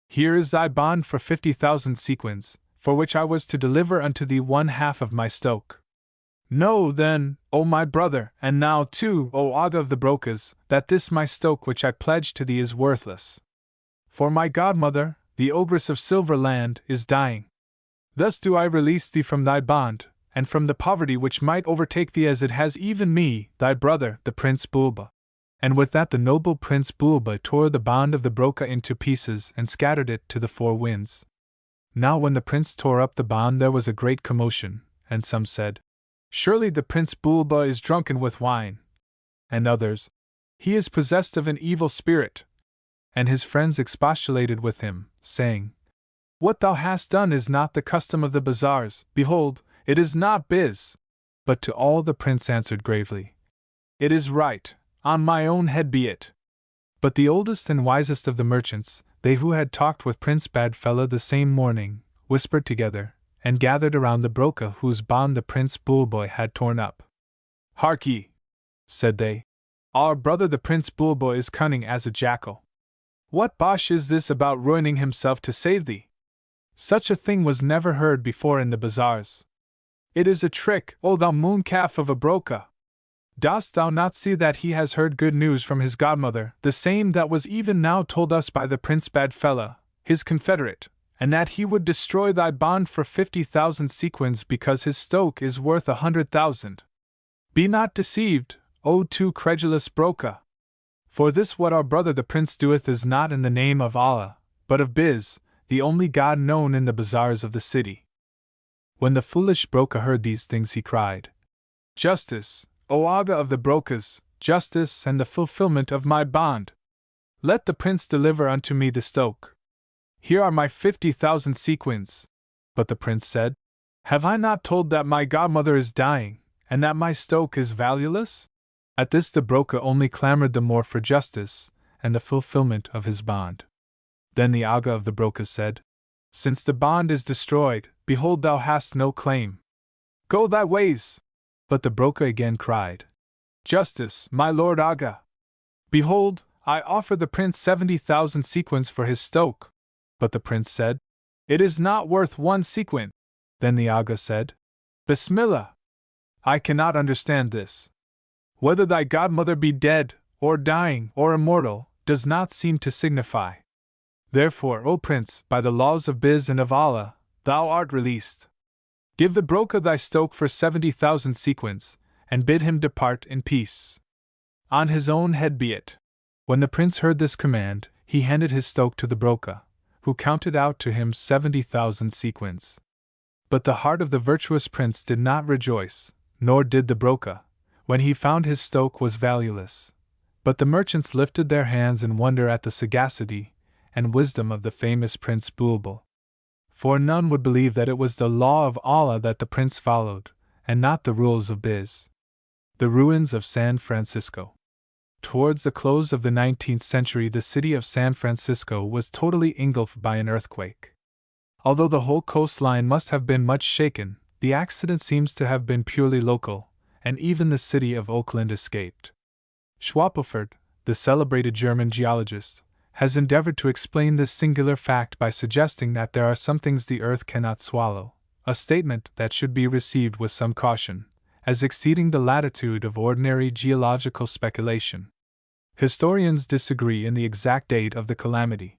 "Here is thy bond for 50,000 sequins, for which I was to deliver unto thee 1/2 of my stoke. Know, then, O my brother, and now too, O Aga of the brokers, that this my stoke which I pledged to thee is worthless. For my godmother, the ogress of Silverland, is dying. Thus do I release thee from thy bond, and from the poverty which might overtake thee as it has even me, thy brother, the Prince Bulba." And with that the noble Prince Bulba tore the bond of the broker into pieces and scattered it to the four winds. Now when the prince tore up the bond there was a great commotion, and some said, "Surely the Prince Bulba is drunken with wine." And others, "He is possessed of an evil spirit." And his friends expostulated with him, saying, "What thou hast done is not the custom of the bazaars, behold, it is not biz." But to all the prince answered gravely, "It is right, on my own head be it." But the oldest and wisest of the merchants, they who had talked with Prince Badfella the same morning, whispered together, and gathered around the broker whose bond the Prince Bulba had torn up. "Hark ye," said they, "our brother the Prince Bulba is cunning as a jackal. What bosh is this about ruining himself to save thee? Such a thing was never heard before in the bazaars. It is a trick, O thou mooncalf of a broker! Dost thou not see that he has heard good news from his godmother, the same that was even now told us by the Prince Badfella, his confederate, and that he would destroy thy bond for 50,000 sequins because his stoke is worth 100,000? Be not deceived, O too credulous broker! For this what our brother the prince doeth is not in the name of Allah, but of Biz, the only god known in the bazaars of the city." When the foolish broker heard these things he cried, "Justice, O Aga of the brokers, justice and the fulfillment of my bond! Let the prince deliver unto me the stoke. Here are my 50,000 sequins." But the prince said, "Have I not told that my godmother is dying, and that my stoke is valueless?" At this the broker only clamored the more for justice, and the fulfillment of his bond. Then the Aga of the brokers said, "Since the bond is destroyed, behold thou hast no claim. Go thy ways!" But the broker again cried, "Justice, my lord Aga! Behold, I offer the prince 70,000 sequins for his stoke." But the prince said, "It is not worth 1 sequin." Then the Aga said, "Bismillah! I cannot understand this. Whether thy godmother be dead, or dying, or immortal, does not seem to signify. Therefore, O prince, by the laws of Biz and of Allah, thou art released. Give the broker thy stoke for 70,000 sequins, and bid him depart in peace. On his own head be it." When the prince heard this command, he handed his stoke to the broker, who counted out to him 70,000 sequins. But the heart of the virtuous prince did not rejoice, nor did the broker, when he found his stoke was valueless. But the merchants lifted their hands in wonder at the sagacity and wisdom of the famous Prince Bulbul. For none would believe that it was the law of Allah that the prince followed, and not the rules of Biz. The ruins of San Francisco. Towards the close of the 19th century, the city of San Francisco was totally engulfed by an earthquake. Although the whole coastline must have been much shaken, the accident seems to have been purely local, and even the city of Oakland escaped. Schwapelfurt, the celebrated German geologist, has endeavored to explain this singular fact by suggesting that there are some things the earth cannot swallow, a statement that should be received with some caution, as exceeding the latitude of ordinary geological speculation. Historians disagree in the exact date of the calamity.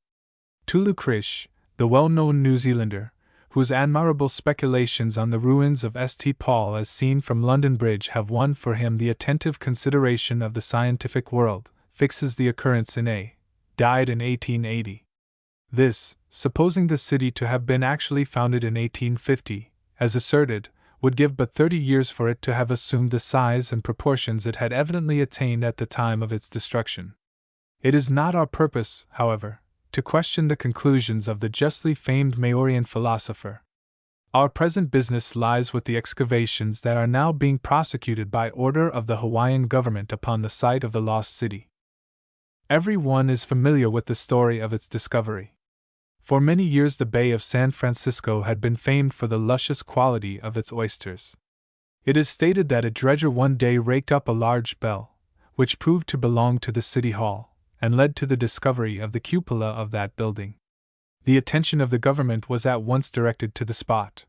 Tulu Krish, the well-known New Zealander, whose admirable speculations on the ruins of St. Paul as seen from London Bridge have won for him the attentive consideration of the scientific world, fixes the occurrence in A. Died in 1880. This, supposing the city to have been actually founded in 1850, as asserted, would give but 30 years for it to have assumed the size and proportions it had evidently attained at the time of its destruction. It is not our purpose, however, to question the conclusions of the justly famed Maorian philosopher. Our present business lies with the excavations that are now being prosecuted by order of the Hawaiian government upon the site of the lost city. Every one is familiar with the story of its discovery. For many years the Bay of San Francisco had been famed for the luscious quality of its oysters. It is stated that a dredger one day raked up a large bell, which proved to belong to the City Hall, and led to the discovery of the cupola of that building. The attention of the government was at once directed to the spot.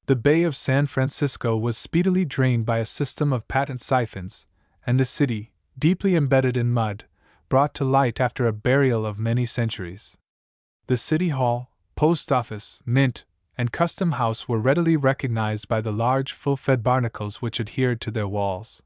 The Bay of San Francisco was speedily drained by a system of patent siphons, and the city, deeply embedded in mud, brought to light after a burial of many centuries. The City Hall, Post Office, Mint, and Custom House were readily recognized by the large full-fed barnacles which adhered to their walls.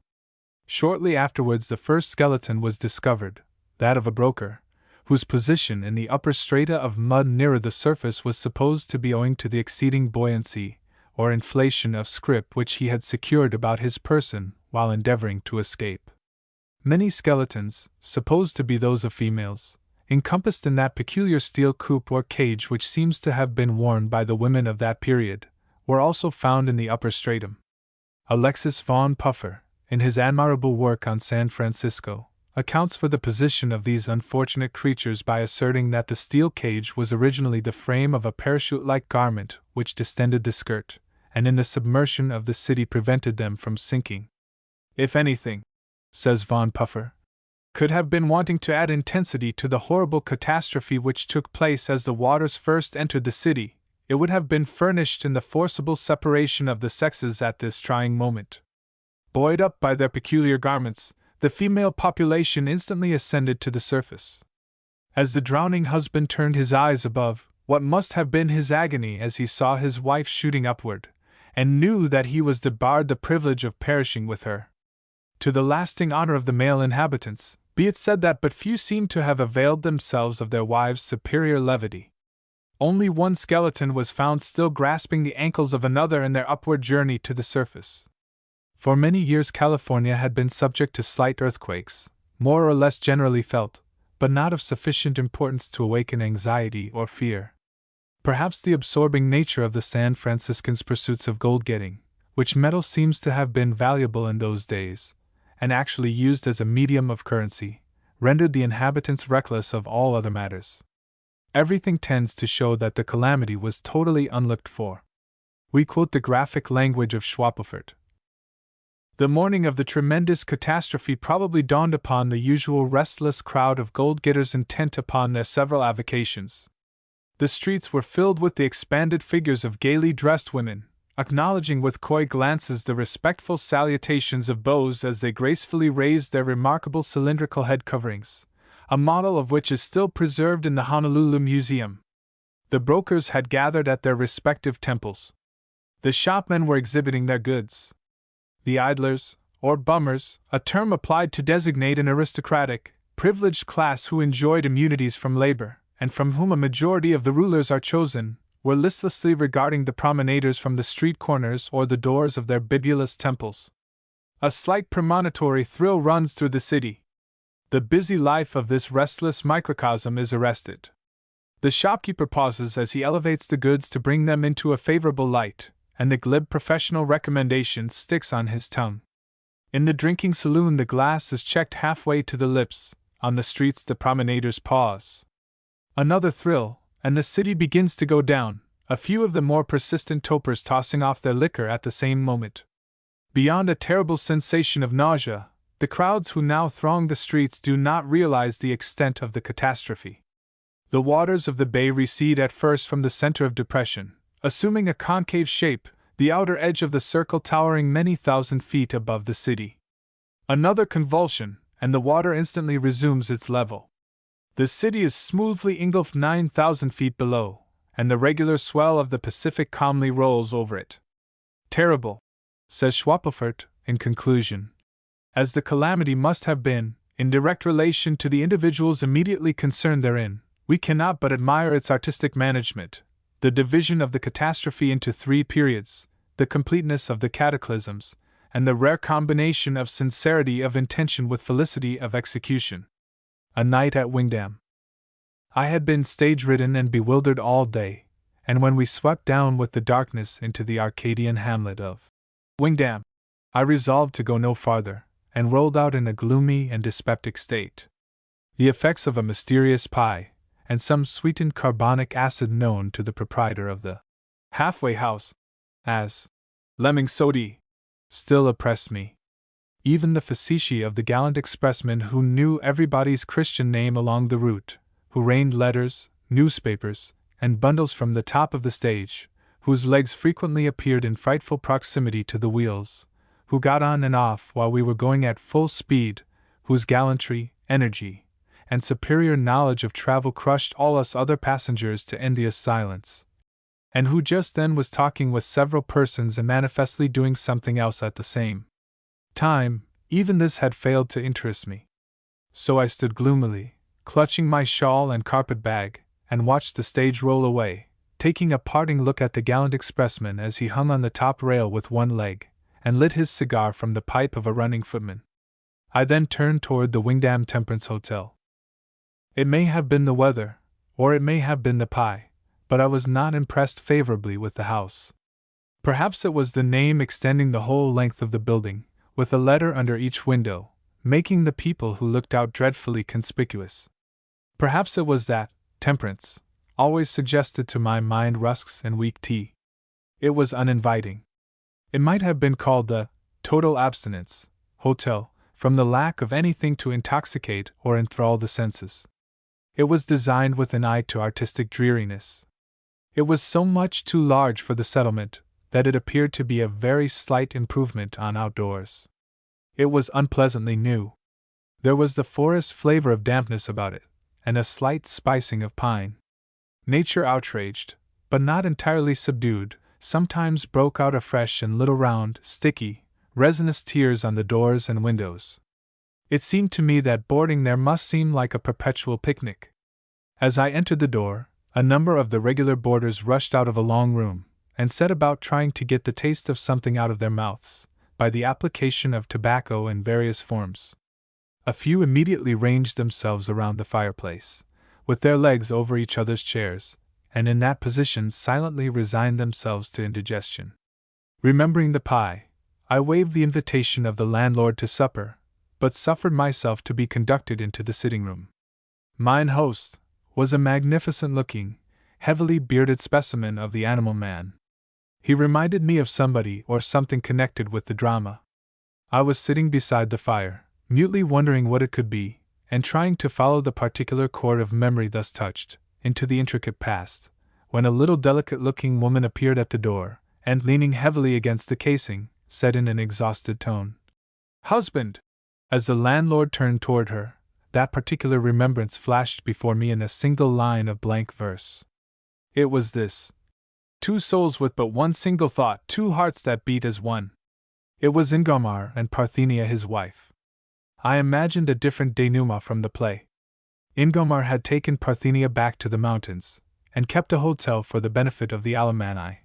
Shortly afterwards the first skeleton was discovered, that of a broker, whose position in the upper strata of mud nearer the surface was supposed to be owing to the exceeding buoyancy, or inflation of scrip which he had secured about his person while endeavoring to escape. Many skeletons, supposed to be those of females, encompassed in that peculiar steel coop or cage which seems to have been worn by the women of that period, were also found in the upper stratum. Alexis von Puffer, in his admirable work on San Francisco, accounts for the position of these unfortunate creatures by asserting that the steel cage was originally the frame of a parachute-like garment which distended the skirt, and in the submersion of the city prevented them from sinking. If anything, says von Puffer, could have been wanting to add intensity to the horrible catastrophe which took place as the waters first entered the city, it would have been furnished in the forcible separation of the sexes at this trying moment. Buoyed up by their peculiar garments, the female population instantly ascended to the surface. As the drowning husband turned his eyes above, what must have been his agony as he saw his wife shooting upward, and knew that he was debarred the privilege of perishing with her. To the lasting honor of the male inhabitants, be it said that but few seem to have availed themselves of their wives' superior levity. Only one skeleton was found still grasping the ankles of another in their upward journey to the surface. For many years California had been subject to slight earthquakes, more or less generally felt, but not of sufficient importance to awaken anxiety or fear. Perhaps the absorbing nature of the San Franciscans' pursuits of gold-getting, which metal seems to have been valuable in those days, and actually used as a medium of currency, rendered the inhabitants reckless of all other matters. Everything tends to show that the calamity was totally unlooked for. We quote the graphic language of Schwapelfurt. The morning of the tremendous catastrophe probably dawned upon the usual restless crowd of gold-getters intent upon their several avocations. The streets were filled with the expanded figures of gaily dressed women, acknowledging with coy glances the respectful salutations of beaux as they gracefully raised their remarkable cylindrical head coverings, a model of which is still preserved in the Honolulu Museum. The brokers had gathered at their respective temples. The shopmen were exhibiting their goods. The idlers, or bummers, a term applied to designate an aristocratic, privileged class who enjoyed immunities from labor, and from whom a majority of the rulers are chosen, were listlessly regarding the promenaders from the street corners or the doors of their bibulous temples. A slight premonitory thrill runs through the city. The busy life of this restless microcosm is arrested. The shopkeeper pauses as he elevates the goods to bring them into a favorable light, and the glib professional recommendation sticks on his tongue. In the drinking saloon the glass is checked halfway to the lips, on the streets the promenaders pause. Another thrill, and the city begins to go down, a few of the more persistent topers tossing off their liquor at the same moment. Beyond a terrible sensation of nausea, the crowds who now throng the streets do not realize the extent of the catastrophe. The waters of the bay recede at first from the center of depression, assuming a concave shape, the outer edge of the circle towering many thousand feet above the city. Another convulsion, and the water instantly resumes its level. The city is smoothly engulfed 9,000 feet below, and the regular swell of the Pacific calmly rolls over it. Terrible, says Schwapelfert, in conclusion, as the calamity must have been, in direct relation to the individuals immediately concerned therein, we cannot but admire its artistic management, the division of the catastrophe into 3 periods, the completeness of the cataclysms, and the rare combination of sincerity of intention with felicity of execution. A night at Wingdam. I had been stage-ridden and bewildered all day, and when we swept down with the darkness into the Arcadian hamlet of Wingdam, I resolved to go no farther, and rolled out in a gloomy and dyspeptic state. The effects of a mysterious pie, and some sweetened carbonic acid known to the proprietor of the halfway house as lemon sody, still oppressed me. Even the facetiae of the gallant expressman who knew everybody's Christian name along the route, who rained letters, newspapers, and bundles from the top of the stage, whose legs frequently appeared in frightful proximity to the wheels, who got on and off while we were going at full speed, whose gallantry, energy, and superior knowledge of travel crushed all us other passengers to envious silence, and who just then was talking with several persons and manifestly doing something else at the same time, even this had failed to interest me. So I stood gloomily, clutching my shawl and carpet bag, and watched the stage roll away, taking a parting look at the gallant expressman as he hung on the top rail with one leg, and lit his cigar from the pipe of a running footman. I then turned toward the Wingdam Temperance Hotel. It may have been the weather, or it may have been the pie, but I was not impressed favorably with the house. Perhaps it was the name extending the whole length of the building, with a letter under each window, making the people who looked out dreadfully conspicuous. Perhaps it was that temperance always suggested to my mind rusks and weak tea. It was uninviting. It might have been called the Total Abstinence Hotel, from the lack of anything to intoxicate or enthrall the senses. It was designed with an eye to artistic dreariness. It was so much too large for the settlement that it appeared to be a very slight improvement on outdoors. It was unpleasantly new. There was the forest flavor of dampness about it, and a slight spicing of pine. Nature, outraged, but not entirely subdued, sometimes broke out afresh in little round, sticky, resinous tears on the doors and windows. It seemed to me that boarding there must seem like a perpetual picnic. As I entered the door, a number of the regular boarders rushed out of a long room, and set about trying to get the taste of something out of their mouths, by the application of tobacco in various forms. A few immediately ranged themselves around the fireplace, with their legs over each other's chairs, and in that position silently resigned themselves to indigestion. Remembering the pie, I waived the invitation of the landlord to supper, but suffered myself to be conducted into the sitting-room. Mine host was a magnificent-looking, heavily bearded specimen of the animal man. He reminded me of somebody or something connected with the drama. I was sitting beside the fire, mutely wondering what it could be, and trying to follow the particular chord of memory thus touched, into the intricate past, when a little delicate-looking woman appeared at the door, and leaning heavily against the casing, said in an exhausted tone, "Husband!" As the landlord turned toward her, that particular remembrance flashed before me in a single line of blank verse. It was this: 2 souls with but one single thought, 2 hearts that beat as one. It was Ingomar and Parthenia his wife. I imagined a different denouement from the play. Ingomar had taken Parthenia back to the mountains, and kept a hotel for the benefit of the Alemanni,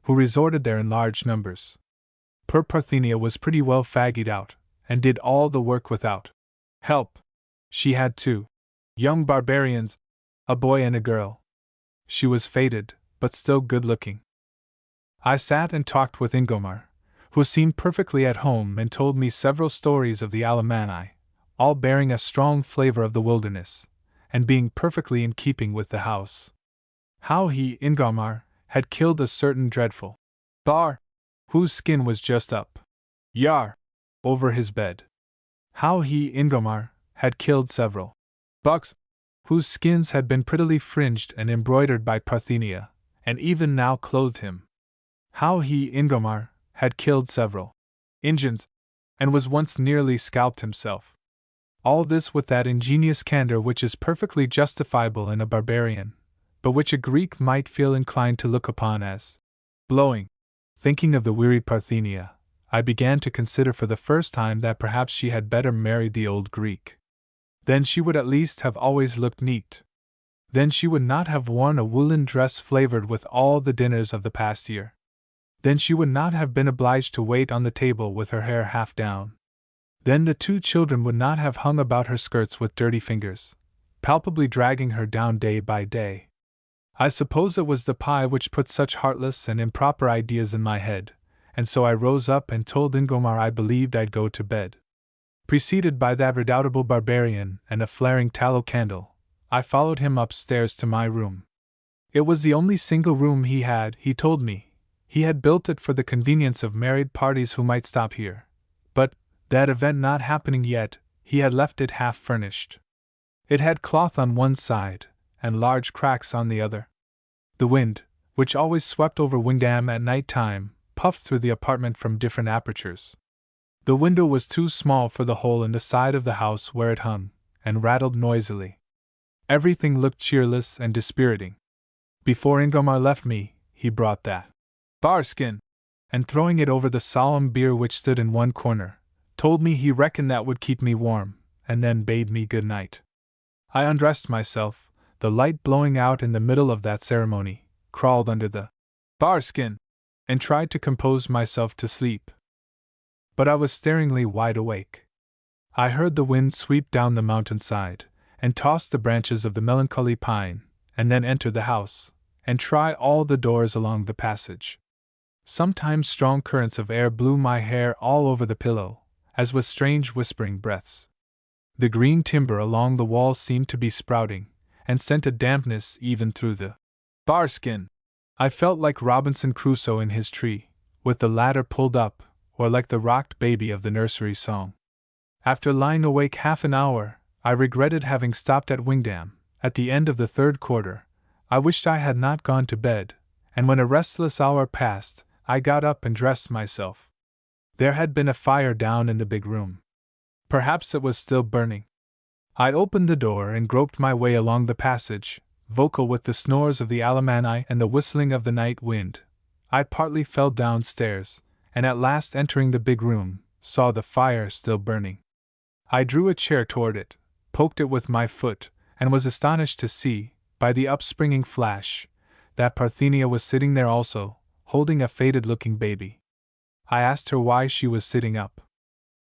who resorted there in large numbers. Poor Parthenia was pretty well fagged out, and did all the work without help. She had 2 young barbarians, a boy and a girl. She was faded, but still good-looking. I sat and talked with Ingomar, who seemed perfectly at home and told me several stories of the Alemanni, all bearing a strong flavor of the wilderness, and being perfectly in keeping with the house. How he, Ingomar, had killed a certain dreadful bar, whose skin was just up, over his bed. How he, Ingomar, had killed several bucks, whose skins had been prettily fringed and embroidered by Parthenia, and even now clothed him. How he, Ingomar, had killed several Injuns, and was once nearly scalped himself. All this with that ingenious candor which is perfectly justifiable in a barbarian, but which a Greek might feel inclined to look upon as blowing. Thinking of the wearied Parthenia, I began to consider for the first time that perhaps she had better marry the old Greek. Then she would at least have always looked neat. Then she would not have worn a woolen dress flavored with all the dinners of the past year. Then she would not have been obliged to wait on the table with her hair half down. Then the 2 children would not have hung about her skirts with dirty fingers, palpably dragging her down day by day. I suppose it was the pie which put such heartless and improper ideas in my head, and so I rose up and told Ingomar I believed I'd go to bed. Preceded by that redoubtable barbarian and a flaring tallow candle, I followed him upstairs to my room. It was the only single room he had, he told me. He had built it for the convenience of married parties who might stop here, but, that event not happening yet, he had left it half furnished. It had cloth on one side, and large cracks on the other. The wind, which always swept over Wingdam at night time, puffed through the apartment from different apertures. The window was too small for the hole in the side of the house where it hung, and rattled noisily. Everything looked cheerless and dispiriting. Before Ingomar left me, he brought that bar-skin, and throwing it over the solemn bier which stood in one corner, told me he reckoned that would keep me warm, and then bade me good night. I undressed myself, the light blowing out in the middle of that ceremony, crawled under the bar-skin, and tried to compose myself to sleep. But I was staringly wide awake. I heard the wind sweep down the mountainside, and toss the branches of the melancholy pine, and then enter the house, and try all the doors along the passage. Sometimes strong currents of air blew my hair all over the pillow, as with strange whispering breaths. The green timber along the walls seemed to be sprouting, and sent a dampness even through the bar-skin. I felt like Robinson Crusoe in his tree, with the ladder pulled up, or like the rocked baby of the nursery song. After lying awake half an hour, I regretted having stopped at Wingdam. At the end of the 3rd quarter, I wished I had not gone to bed, and when a restless hour passed, I got up and dressed myself. There had been a fire down in the big room. Perhaps it was still burning. I opened the door and groped my way along the passage, vocal with the snores of the Alemanni and the whistling of the night wind. I partly fell downstairs, and at last entering the big room, saw the fire still burning. I drew a chair toward it, poked it with my foot, and was astonished to see, by the upspringing flash, that Parthenia was sitting there also, holding a faded-looking baby. I asked her why she was sitting up.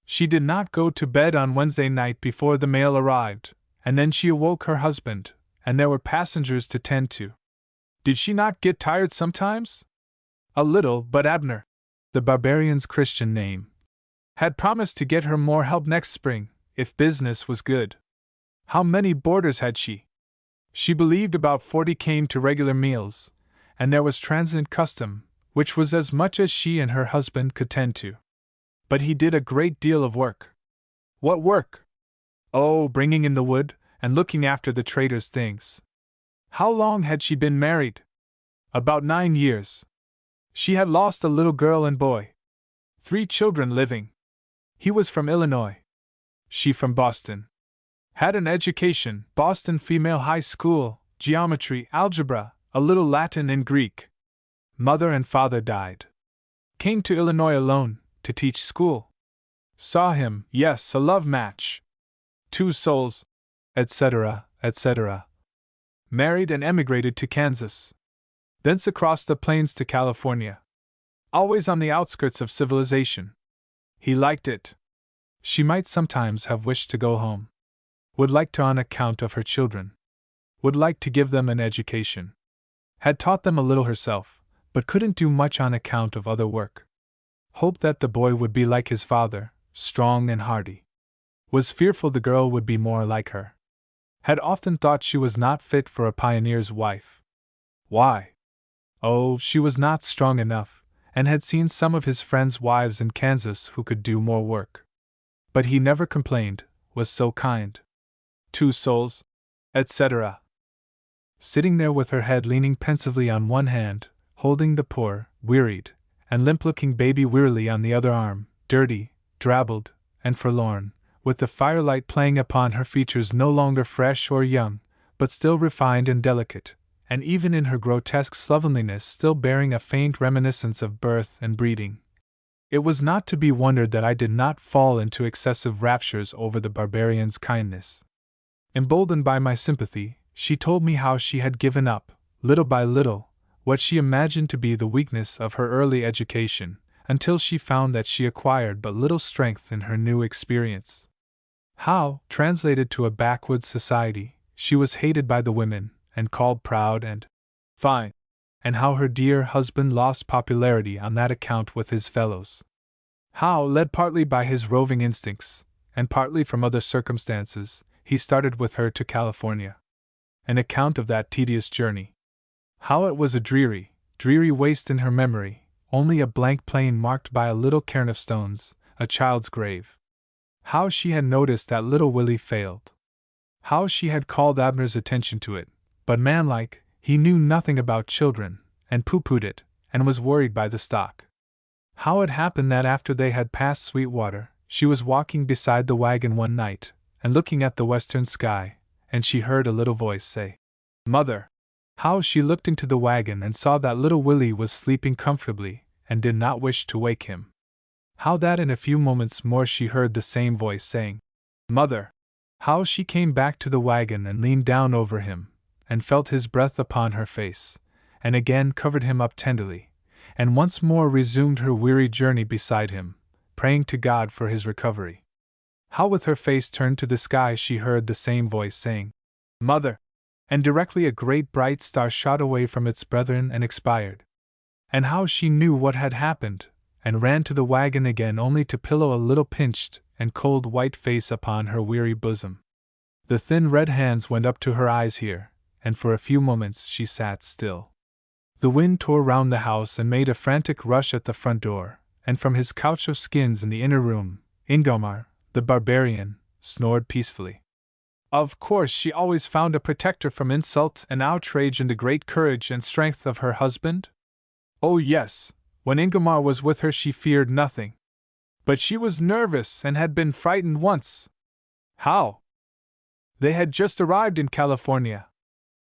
She did not go to bed on Wednesday night before the mail arrived, and then she awoke her husband, and there were passengers to tend to. Did she not get tired sometimes? A little, but Abner, the barbarian's Christian name, had promised to get her more help next spring, if business was good. How many boarders had she? She believed about 40 came to regular meals, and there was transient custom, which was as much as she and her husband could tend to. But he did a great deal of work. What work? Oh, bringing in the wood, and looking after the traders' things. How long had she been married? About 9 years. She had lost a little girl and boy. 3 children living. He was from Illinois. She from Boston. Had an education, Boston Female High School, geometry, algebra, a little Latin and Greek. Mother and father died. Came to Illinois alone, to teach school. Saw him, yes, a love match. 2 souls, etc., etc. Married and emigrated to Kansas. Thence across the plains to California. Always on the outskirts of civilization. He liked it. She might sometimes have wished to go home. Would like to on account of her children. Would like to give them an education. Had taught them a little herself, but couldn't do much on account of other work. Hoped that the boy would be like his father, strong and hardy. Was fearful the girl would be more like her. Had often thought she was not fit for a pioneer's wife. Why? Oh, she was not strong enough, and had seen some of his friends' wives in Kansas who could do more work. But he never complained, was so kind. 2 souls, etc. Sitting there with her head leaning pensively on one hand, holding the poor, wearied, and limp-looking baby wearily on the other arm, dirty, drabbled, and forlorn, with the firelight playing upon her features no longer fresh or young, but still refined and delicate, and even in her grotesque slovenliness still bearing a faint reminiscence of birth and breeding. It was not to be wondered that I did not fall into excessive raptures over the barbarian's kindness. Emboldened by my sympathy, she told me how she had given up, little by little, what she imagined to be the weakness of her early education, until she found that she acquired but little strength in her new experience. How, translated to a backwoods society, she was hated by the women, and called proud and fine, and how her dear husband lost popularity on that account with his fellows. How, led partly by his roving instincts, and partly from other circumstances, he started with her to California. An account of that tedious journey. How it was a dreary, dreary waste in her memory, only a blank plain marked by a little cairn of stones, a child's grave. How she had noticed that little Willie failed. How she had called Abner's attention to it, but manlike, he knew nothing about children, and pooh-poohed it, and was worried by the stock. How it happened that after they had passed Sweetwater, she was walking beside the wagon one night, and looking at the western sky, and she heard a little voice say, "Mother!" How she looked into the wagon and saw that little Willie was sleeping comfortably, and did not wish to wake him. How that in a few moments more she heard the same voice saying, "Mother!" How she came back to the wagon and leaned down over him, and felt his breath upon her face, and again covered him up tenderly, and once more resumed her weary journey beside him, praying to God for his recovery. How with her face turned to the sky she heard the same voice saying, "Mother!" and directly a great bright star shot away from its brethren and expired. And how she knew what had happened, and ran to the wagon again only to pillow a little pinched and cold white face upon her weary bosom. The thin red hands went up to her eyes here, and for a few moments she sat still. The wind tore round the house and made a frantic rush at the front door, and from his couch of skins in the inner room, Ingomar, the barbarian, snored peacefully. Of course she always found a protector from insult and outrage in the great courage and strength of her husband? Oh yes, when Ingomar was with her she feared nothing. But she was nervous and had been frightened once. How? They had just arrived in California.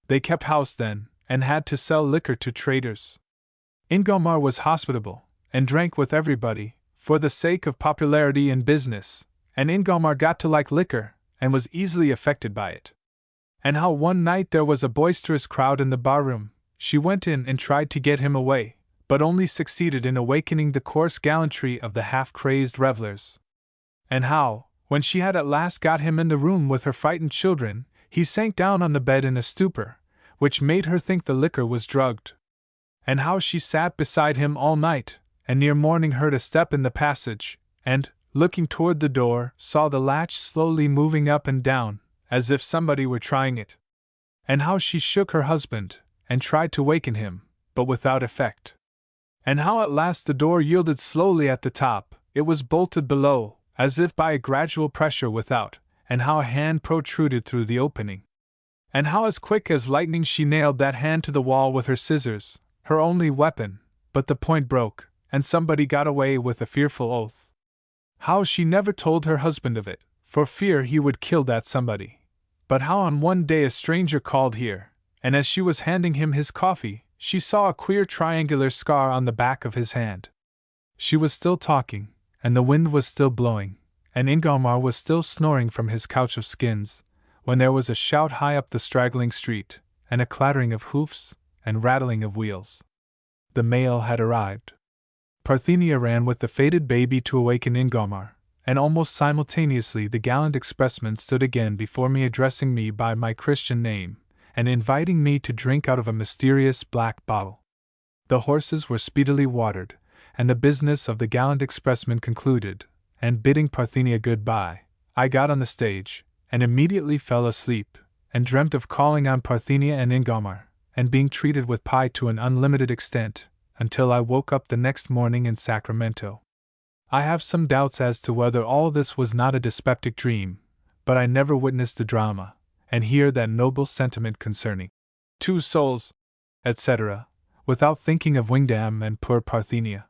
They kept house then, and had to sell liquor to traders. Ingomar was hospitable, and drank with everybody, for the sake of popularity in business, and Ingomar got to like liquor, and was easily affected by it. And how one night there was a boisterous crowd in the barroom, she went in and tried to get him away, but only succeeded in awakening the coarse gallantry of the half-crazed revelers. And how, when she had at last got him in the room with her frightened children, he sank down on the bed in a stupor, which made her think the liquor was drugged. And how she sat beside him all night, and near morning heard a step in the passage, and, looking toward the door, saw the latch slowly moving up and down, as if somebody were trying it. And how she shook her husband, and tried to waken him, but without effect. And how at last the door yielded slowly at the top, it was bolted below, as if by a gradual pressure without, and how a hand protruded through the opening. And how as quick as lightning she nailed that hand to the wall with her scissors, her only weapon, but the point broke, and somebody got away with a fearful oath. How she never told her husband of it, for fear he would kill that somebody. But how on one day a stranger called here, and as she was handing him his coffee, she saw a queer triangular scar on the back of his hand. She was still talking, and the wind was still blowing, and Ingomar was still snoring from his couch of skins, when there was a shout high up the straggling street, and a clattering of hoofs, and rattling of wheels. The mail had arrived. Parthenia ran with the fated baby to awaken Ingomar, and almost simultaneously the gallant expressman stood again before me addressing me by my Christian name, and inviting me to drink out of a mysterious black bottle. The horses were speedily watered, and the business of the gallant expressman concluded, and bidding Parthenia good-bye, I got on the stage, and immediately fell asleep, and dreamt of calling on Parthenia and Ingomar, and being treated with pie to an unlimited extent, until I woke up the next morning in Sacramento. I have some doubts as to whether all this was not a dyspeptic dream, but I never witnessed the drama, and hear that noble sentiment concerning two souls, etc., without thinking of Wingdam and poor Parthenia.